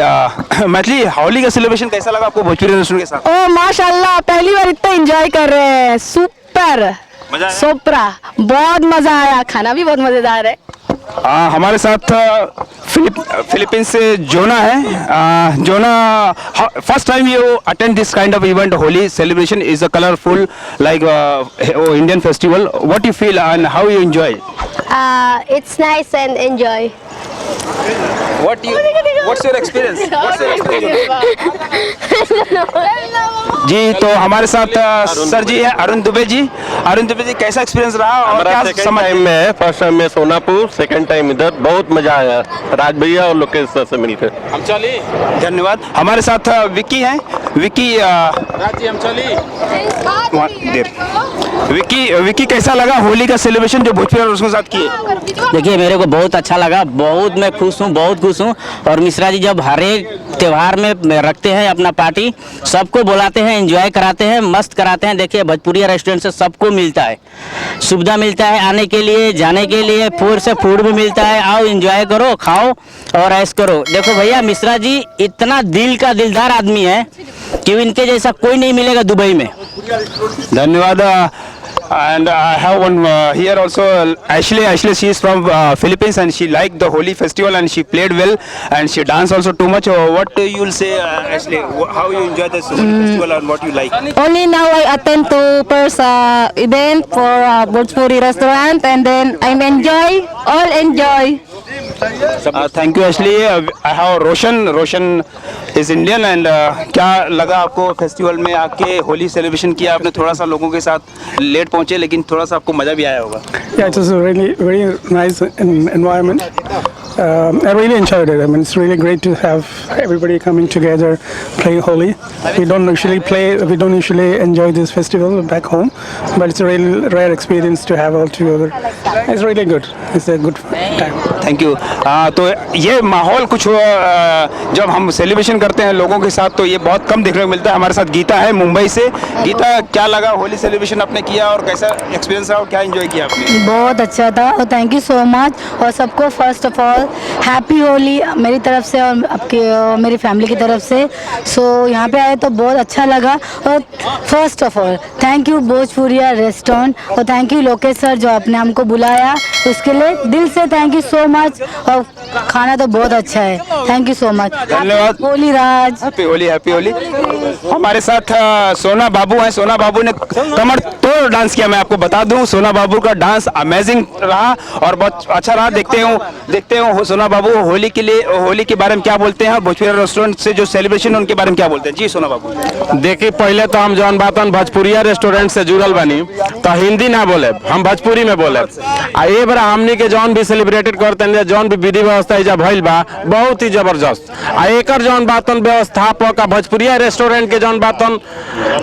होली का सेलिब्रेशन कैसा लगा आपको भोजपुरी रेस्टोरेंट के साथ? ओ माशाल्लाह, पहली बार इतना एंजॉय कर रहे हैं। सुपर सोपरा, बहुत मजा आया, खाना भी बहुत मजेदार है। हमारे साथ फिलीपींस से जोना है। Jona, first time you attend this kind of event Holi celebration is a colourful like Indian festival. What you feel and how you enjoy? It's nice and enjoy. What's your experience? जी, तो हमारे साथ sir जी है अरुण दुबे जी। अरुण दुबे जी, कैसा experience रहा और क्या second time में है? फर्स्ट टाइम में सोनापुर, सेकंड टाइम इधर। बहुत मजा आया राज भैया और लोकेश सर से मिलकर। हम चली, धन्यवाद। हमारे साथ विक्की हैं। विक्की, विक्की कैसा लगा होली का सेलिब्रेशन जो भोजपुरी और उसके साथ किए? देखिए, मेरे को बहुत अच्छा लगा, बहुत मैं खुश हूँ, बहुत खुश हूँ। और मिश्रा जी जब हर एक त्यौहार में रखते हैं अपना पार्टी, सबको बुलाते हैं, एंजॉय कराते हैं, मस्त कराते हैं। देखिए, भोजपुरी रेस्टोरेंट से सबको मिलता है, सुविधा मिलता है आने के लिए, जाने के लिए, फूड से फूड भी मिलता है। आओ, एंजॉय करो, खाओ और ऐश करो। देखो भैया, मिश्रा जी इतना दिल का दिलदार आदमी है कि इनके जैसा कोई नहीं मिलेगा दुबई में। धन्यवाद। And I have one here also, Ashley. Ashley, she is from Philippines and she liked the Holi festival and she played well and she danced also too much. What you will say, Ashley? How you enjoy this Holi festival and what you like? Only now I attend to first event for Bhojpuri restaurant and then I'm all enjoy. Thank you, Ashley. I have Roshan. Roshan is Indian and क्या लगा आपको festival में आके Holi celebration किया आपने? थोड़ा सा लोगों के साथ लेट पहुंचे लेकिन थोड़ा सा आपको मजा भी आया होगा. Yeah, it was a really very nice environment. I really enjoyed it. I mean, it's really great to have everybody coming together playing Holi. We don't usually enjoy this festival back home, but it's a really rare experience to have all together. It's really good. It's a good time. Thank you. तो ये माहौल कुछ जब हम celebration करते हैं लोगों के साथ तो ये बहुत कम देखने को मिलता है. हमारे साथ गीता है मुंबई से. गीता, क्या लगा होली सेलिब्रेशन आपने किया और कैसा एक्सपीरियंस रहा और क्या एंजॉय किया आपने? बहुत अच्छा था और थैंक यू सो मच. और सबको first of all happy Holi मेरी तरफ से और आपके मेरी फैमिली की तरफ से. सो यहाँ पे आए तो बहुत अच्छा लगा. और first of all thank you Bhojpuriya restaurant और थैंक यू लोकेश सर जो आपने हमको बुलाया उसके लिए दिल से थैंक यू सो मच. और खाना तो बहुत अच्छा है. Thank you so much. धन्यवाद. होली राज. हैप्पी होली. हैप्पी होली. हमारे साथ सोना बाबू हैं. सोना बाबू ने कमर तोड़ डांस किया. मैं आपको बता दूं सोना बाबू का डांस अमेजिंग रहा और बहुत अच्छा रहा. देखते हो सोना बाबू होली के बारे में क्या बोलते हैं और भोजपुरी रेस्टोरेंट से जो सेलिब्रेशन है उनके बारे में क्या बोलते हैं. जी सोना बाबू. देखिए, पहले तो हम जौन बातन भोजपुरिया रेस्टोरेंट से जुड़ल बानी तो हिंदी ना बोले, हम भोजपुरी में बोले. आ ये बार हमनी के जौन भी सेलिब्रेटेड करते हैं जौन भी विधि व्यवस्था जब भइल बा बहुत ही जबरदस्त. आ एकर जौन बातन व्यवस्थापक भोजपुरिया रेस्टोरेंट के जौन बातन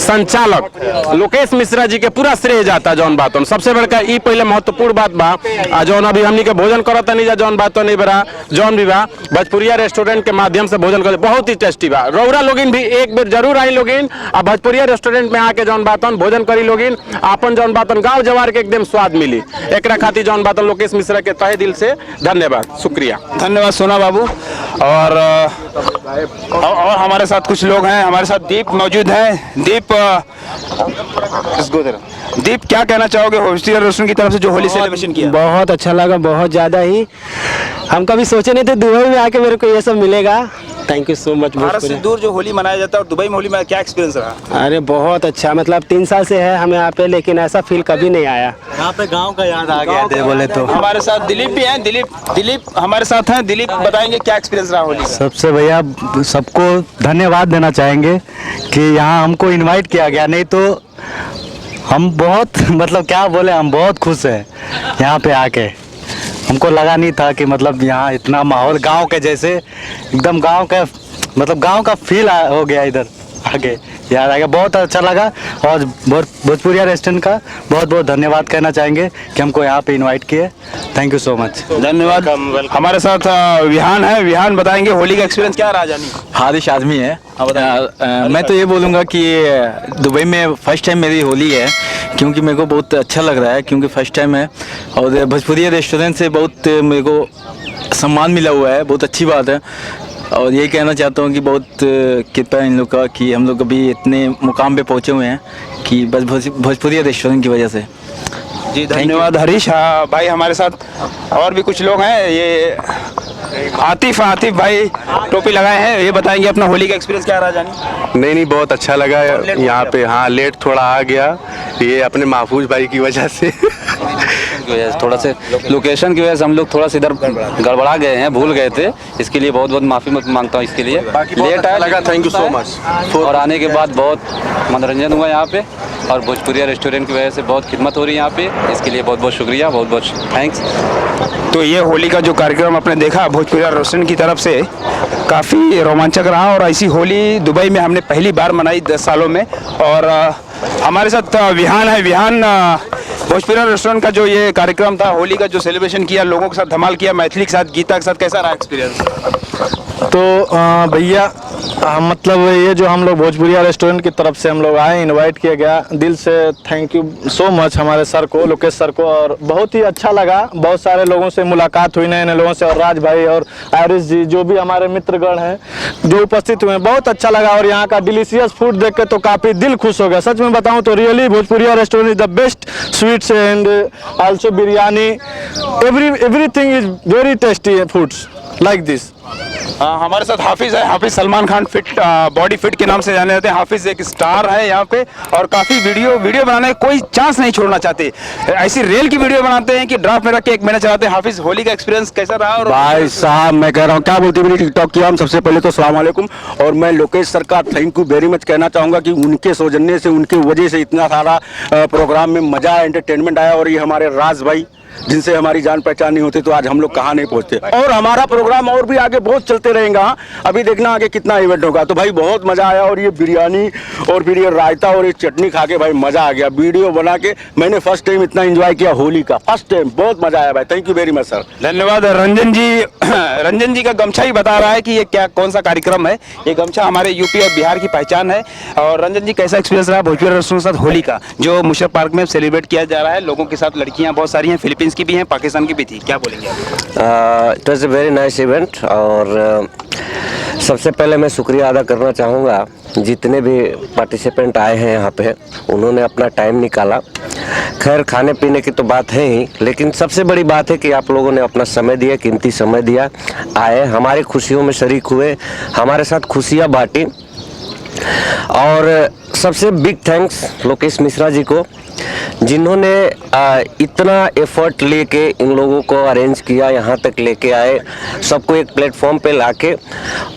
संचालक लोकेश मिश्रा जी के पूरा श्रेय जाता. जौन बातन सबसे बड़का ई पहले महत्वपूर्ण बात बा जौन अभी हमनी के भोजन करत नहीं जा जौन बातन नहीं बरा जौन भी बा भोजपुरिया रेस्टोरेंट के माध्यम से भोजन करे बहुत ही टेस्टी बा. रौरा लोगिन भी एक बेर जरूर आई लोगिन आ भोजपुरिया रेस्टोरेंट में आके जौन बातन भोजन करी लोगिन आपन जौन बातन गाँव जवार के एकदम स्वाद मिली. एकरा खातिर जौन बातन लोकेश मिश्रा के तहे दिल से धन्यवाद, शुक्रिया. धन्यवाद सोना बाबू. और हमारे साथ कुछ लोग हैं. हमारे साथ दीप मौजूद हैं. दीप क्या कहना चाहोगे भोजपुरिया रेस्टोरेंट की तरफ से जो होली सेलिब्रेशन किया? बहुत अच्छा लगा, बहुत ज़्यादा ही. हम कभी सोचे नहीं थे दुबई में आके मेरे को ये सब मिलेगा. Thank you so much. Bharat से दूर जो होली मनाया जाता है और दुबई में होली में क्या एक्सपीरियंस रहा? अरे बहुत अच्छा. मतलब 3 साल से है हम यहाँ पे लेकिन ऐसा फील कभी नहीं आया. यहाँ पे गांव का याद आ गया थे बोले तो. हमारे साथ दिलीप भी हैं. दिलीप हमारे साथ हैं. दिलीप बताएंगे क्या एक्सपीरियंस रहा होली? सबसे भैया सबको धन्यवाद देना चाहेंगे कि यहाँ हमको इनवाइट किया गया, नहीं तो हम बहुत मतलब क्या बोले, हम बहुत खुश हैं यहाँ पे आके. हमको लगा नहीं था कि मतलब यहाँ इतना माहौल गांव के जैसे एकदम गांव का मतलब गांव का फील हो गया इधर आगे याद आ गया. बहुत अच्छा लगा और भोजपुरिया रेस्टोरेंट का बहुत बहुत धन्यवाद कहना चाहेंगे कि हमको यहाँ पे इनवाइट किए. Thank you so much. धन्यवाद. हमारे साथ विहान है. विहान बताएंगे होली का एक्सपीरियंस क्या रहा? जानी हारिश आदमी है. मैं तो ये बोलूँगा कि दुबई में फर्स्ट टाइम मेरी होली है क्योंकि मेरे को बहुत अच्छा लग रहा है क्योंकि फर्स्ट टाइम है और भोजपुरिया रेस्टोरेंट से बहुत मेरे को सम्मान मिला हुआ है. बहुत अच्छी बात है और ये कहना चाहता हूँ कि बहुत कृपा है इन लोग का कि हम लोग अभी इतने मुकाम पे पहुँचे हुए हैं कि बस भोजपुरिया रेस्टोरेंट की वजह से. जी धन्यवाद हरीश. हाँ भाई हमारे साथ और भी कुछ लोग हैं. ये आतिफ भाई टोपी लगाए हैं. ये बताएंगे अपना होली का एक्सपीरियंस क्या रहा जानी? नहीं बहुत अच्छा लगा यहाँ पे. हाँ लेट थोड़ा आ गया ये अपने महफूज भाई की वजह से. थोड़ा से लोकेशन की वजह से हम लोग थोड़ा सा इधर गड़बड़ा गए हैं, भूल गए थे. इसके लिए बहुत बहुत माफ़ी मांगता हूँ. इसके लिए लेट आया लगा. Thank you so much. और आने के बाद बहुत मनोरंजन हुआ यहाँ पे और भोजपुरिया रेस्टोरेंट की वजह से बहुत खिदमत हो रही है यहाँ पे. इसके लिए बहुत बहुत शुक्रिया, बहुत बहुत थैंक्स. तो ये होली का जो कार्यक्रम आपने देखा भोजपुरिया रेस्टोरेंट की तरफ से काफ़ी रोमांचक रहा और ऐसी होली दुबई में हमने पहली बार मनाई 10 सालों में. और हमारे साथ विहान है. विहान भोजपुरिया रेस्टोरेंट का जो ये कार्यक्रम था होली का जो सेलिब्रेशन किया लोगों के साथ धमाल किया, मैथिली के साथ, गीता के साथ, कैसा रहा एक्सपीरियंस? तो भैया मतलब ये जो हम लोग भोजपुरिया रेस्टोरेंट की तरफ से हम लोग आए, इनवाइट किया गया, दिल से थैंक यू सो मच हमारे सर को, लोकेश सर को, और बहुत ही अच्छा लगा। बहुत सारे लोगों से मुलाकात हुई, नए नए लोगों से, और राज भाई और आरिश जी जो भी हमारे मित्रगण हैं जो उपस्थित हुए, बहुत अच्छा लगा। और यहाँ का डिलीशियस फूड देख के तो काफ़ी दिल खुश हो गया। सच में बताऊँ तो really Bhojpuria restaurant is the best sweets and also biryani, everything is very tasty foods like this. हमारे साथ हाफिज है, Hafiz Salman Khan fit body fit के नाम से जाने जाते हैं। हाफिज एक स्टार है यहाँ पे और काफी वीडियो बनाने का कोई चांस नहीं छोड़ना चाहते। ऐसी रेल की वीडियो बनाते हैं कि ड्राफ्ट में रख के 1 महीना चलाते हैं। हाफिज, होली का एक्सपीरियंस कैसा रहा? और भाई साहब मैं कह रहा हूँ, क्या बोलते हैं मेरी टिकटॉक की हम। सबसे पहले तो अस्सलाम वालेकुम, और मैं लोकेश सर का थैंक यू वेरी मच कहना चाहूँगा कि उनके सौजन्य से, उनकी वजह से इतना सारा प्रोग्राम में मजा आया, एंटरटेनमेंट आया। और ये हमारे राज भाई जिनसे हमारी जान पहचान नहीं होती तो आज हम लोग कहाँ नहीं पहुँचते। और हमारा प्रोग्राम और भी आगे बहुत चलते रहेगा। अभी देखना आगे कितना इवेंट होगा। तो भाई बहुत मजा आया, और ये बिरयानी और फिर ये रायता और ये चटनी खा के भाई मजा आ गया। वीडियो बना के मैंने फर्स्ट टाइम इतना एंजॉय किया होली का, फर्स्ट टाइम। बहुत मजा आया भाई, thank you very much sir. धन्यवाद। रंजन जी का गमछा ही बता रहा है कि ये कौन सा कार्यक्रम है। ये गमछा हमारे यूपी और बिहार की पहचान है। और रंजन जी, कैसा एक्सपीरियंस रहा भोजपुरी रेस्टोरेंट के साथ होली का, जो मुशर्रफ पार्क में सेलिब्रेट किया जा रहा है? लोगों के साथ लड़कियां बहुत सारी हैं, फिलीपींस की भी हैं, पाकिस्तान की भी थी, क्या बोलेंगे? It was a very nice event. और सबसे पहले मैं शुक्रिया अदा करना चाहूँगा जितने भी पार्टिसिपेंट आए हैं यहाँ पे, उन्होंने अपना टाइम निकाला। खैर खाने पीने की तो बात है ही, लेकिन सबसे बड़ी बात है कि आप लोगों ने अपना समय दिया, कीमती समय दिया, आए, हमारी खुशियों में शरीक हुए, हमारे साथ खुशियाँ बांटी। और सबसे बिग थैंक्स लोकेश मिश्रा जी को, जिन्होंने इतना एफर्ट लेके इन लोगों को अरेंज किया, यहाँ तक लेके आए, सबको एक प्लेटफॉर्म पे लाके,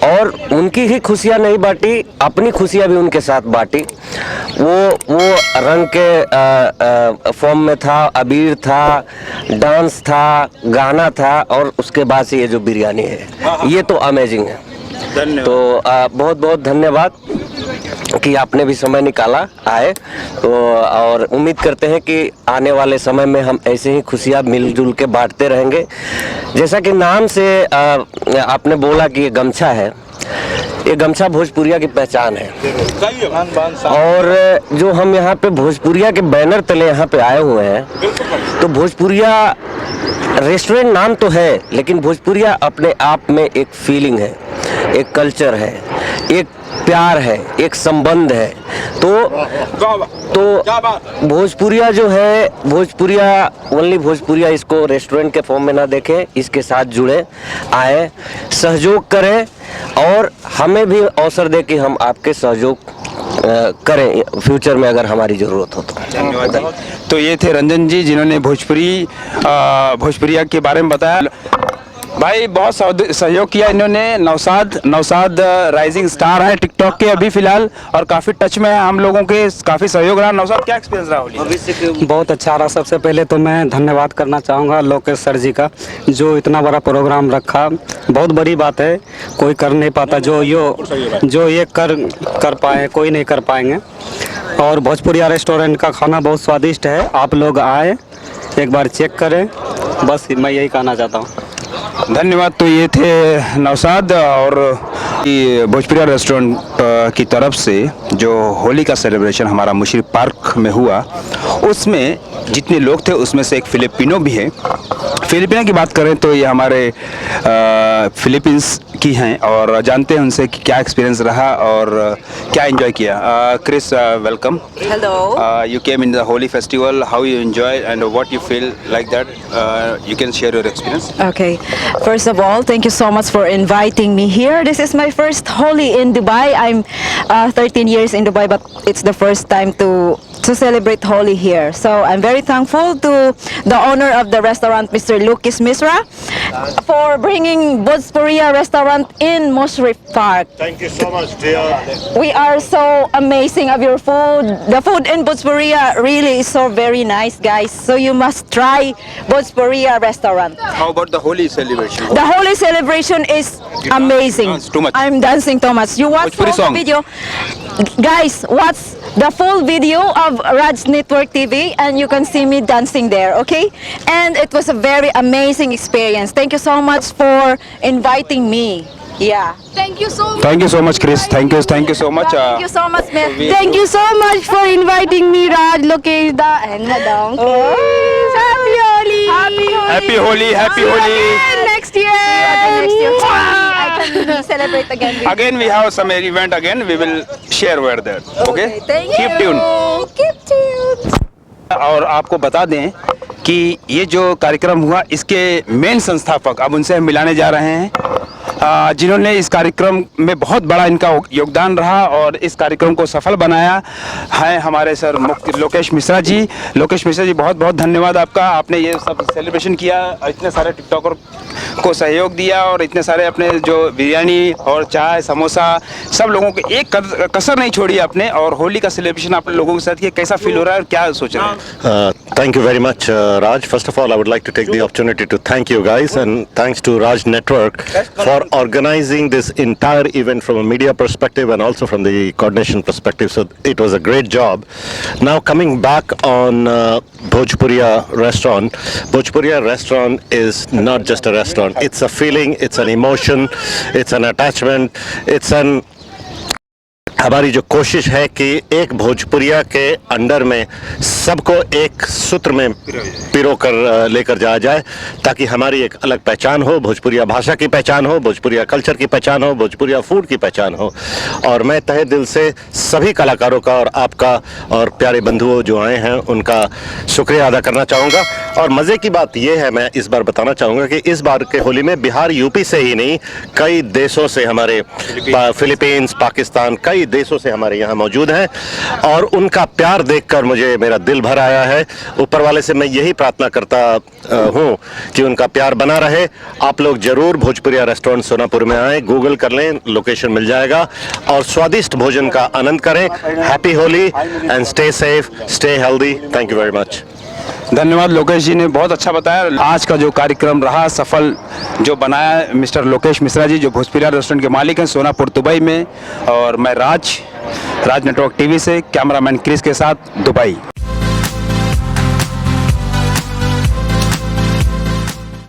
और उनकी ही खुशियाँ नहीं बांटी, अपनी खुशियाँ भी उनके साथ बांटी। वो रंग के फॉर्म में था, अबीर था, डांस था, गाना था, और उसके बाद से ये जो बिरयानी है, ये तो अमेजिंग है। तो बहुत बहुत धन्यवाद कि आपने भी समय निकाला, आए। तो और उम्मीद करते हैं कि आने वाले समय में हम ऐसे ही खुशियाँ मिलजुल के बांटते रहेंगे। जैसा कि नाम से आपने बोला कि ये गमछा है, ये गमछा भोजपुरिया की पहचान है। और जो हम यहाँ पे भोजपुरिया के बैनर तले यहाँ पे आए हुए हैं, तो भोजपुरिया रेस्टोरेंट नाम तो है, लेकिन भोजपुरिया अपने आप में एक फीलिंग है, एक कल्चर है, एक प्यार है, एक संबंध है। तो भोजपुरिया जो है, भोजपुरिया ओनली भोजपुरिया, इसको रेस्टोरेंट के फॉर्म में ना देखें, इसके साथ जुड़े, आए, सहयोग करें, और हमें भी अवसर दे कि हम आपके सहयोग करें फ्यूचर में अगर हमारी ज़रूरत हो तो। धन्यवाद। तो ये थे रंजन जी, जिन्होंने भोजपुरिया के बारे में बताया। भाई बहुत सहयोग किया इन्होंने। नौसाद राइजिंग स्टार है टिकटॉक के अभी फिलहाल, और काफ़ी टच में है हम लोगों के, काफ़ी सहयोग रहा। नौसाद, क्या एक्सपीरियंस रहा होली? बहुत अच्छा रहा। सबसे पहले तो मैं धन्यवाद करना चाहूँगा लोकेश सर जी का, जो इतना बड़ा प्रोग्राम रखा। बहुत बड़ी बात है, कोई कर नहीं पाता, जो ये कर पाए कोई नहीं कर पाएंगे। और भोजपुरिया रेस्टोरेंट का खाना बहुत स्वादिष्ट है, आप लोग आए, एक बार चेक करें, बस मैं यही कहना चाहता हूँ। धन्यवाद। तो ये थे नौसाद, और भोजपुरिया रेस्टोरेंट की तरफ से जो होली का सेलिब्रेशन हमारा मुशर्रफ पार्क में हुआ, उसमें जितने लोग थे उसमें से एक फिलिपिनो भी है। फिलिपिनो की बात करें तो ये हमारे फिलीपींस की हैं, और जानते हैं उनसे कि क्या एक्सपीरियंस रहा और क्या एंजॉय किया। Chris, welcome. Hello. You came in the Holi festival. How you enjoy and what you feel like that? You can share your experience. Okay. First of all, thank you so much for inviting me here. This is my first Holi in Dubai. I'm 13 years in Dubai, but it's the first time to celebrate Holi here. So I'm very thankful to the owner of the restaurant, Mr. Lucas Misra, for bringing Bhojpuria restaurant in Mushrif Park. Thank you so much, dear. We are so amazing of your food. The food in Bhojpuria really is so very nice, guys. So you must try Bhojpuria restaurant. How about the Holi celebration? The Holi celebration is amazing. Too much. I'm dancing too much. You watch Bhojpuri the song. video. Guys, watch the full video of Raj Network TV and you can see me dancing there, okay? And it was a very amazing experience. Thank you so much for inviting me. Yeah. Thank you so much. Thank you so much, Chris. Thank you so much. Thank you so much, ma'am. Thank you so much for inviting me, Raj, Lokesh, Da, and Madam. Happy Holi! Happy Holi, happy Holi. Next year! Next year, I can celebrate again with Again, we have some event again. We will share over there. Okay? Thank Keep you. tuned. Keep tuned. और आपको बता दें कि ये जो कार्यक्रम हुआ इसके मेन संस्थापक अब उनसे हम मिलाने जा रहे हैं जिन्होंने इस कार्यक्रम में बहुत बड़ा इनका योगदान रहा और इस कार्यक्रम को सफल बनाया है हमारे सर लोकेश मिश्रा जी। लोकेश मिश्रा जी, बहुत बहुत धन्यवाद आपका। आपने ये सब सेलिब्रेशन किया, इतने सारे टिकटॉकर को सहयोग दिया और इतने सारे अपने जो बिरयानी और चाय समोसा सब लोगों को एक कसर नहीं छोड़ी आपने और होली का सेलिब्रेशन आप लोगों के साथ किया। कैसा फील हो रहा है और क्या सोच रहे हैं? Thank you very much, Raj. First of all, I would like to take the opportunity to thank you guys and thanks to Raj Network for organizing this entire event from a media perspective and also from the coordination perspective. So it was a great job. Now coming back on Bhojpuria Restaurant. Bhojpuria Restaurant is not just a restaurant. It's a feeling, it's an emotion, it's an attachment, it's an हमारी जो कोशिश है कि एक भोजपुरिया के under में सबको एक सूत्र में पिरो कर लेकर जाया जाए ताकि हमारी एक अलग पहचान हो, भोजपुरिया भाषा की पहचान हो, भोजपुरिया कल्चर की पहचान हो, भोजपुरिया फूड की पहचान हो। और मैं तहे दिल से सभी कलाकारों का और आपका और प्यारे बंधुओं जो आए हैं उनका शुक्रिया अदा करना चाहूँगा। और मज़े की बात यह है, मैं इस बार बताना चाहूँगा कि इस बार के होली में बिहार यूपी से ही नहीं कई देशों से हमारे फिलीपींस पाकिस्तान कई देशों से हमारे यहाँ मौजूद हैं और उनका प्यार देखकर मुझे मेरा दिल भर आया है। ऊपर वाले से मैं यही प्रार्थना करता हूँ कि उनका प्यार बना रहे। आप लोग जरूर भोजपुरिया रेस्टोरेंट सोनापुर में आएँ, गूगल कर लें, लोकेशन मिल जाएगा और स्वादिष्ट भोजन का आनंद करें। Happy Holi and stay safe, stay healthy. Thank you very much. धन्यवाद लोकेश जी ने बहुत अच्छा बताया। आज का जो कार्यक्रम रहा सफल जो बनाया मिस्टर लोकेश मिश्रा जी जो भोजपुरिया रेस्टोरेंट के मालिक हैं सोनापुर दुबई में। और मैं राज नेटवर्क टीवी से कैमरामैन क्रिस के साथ दुबई।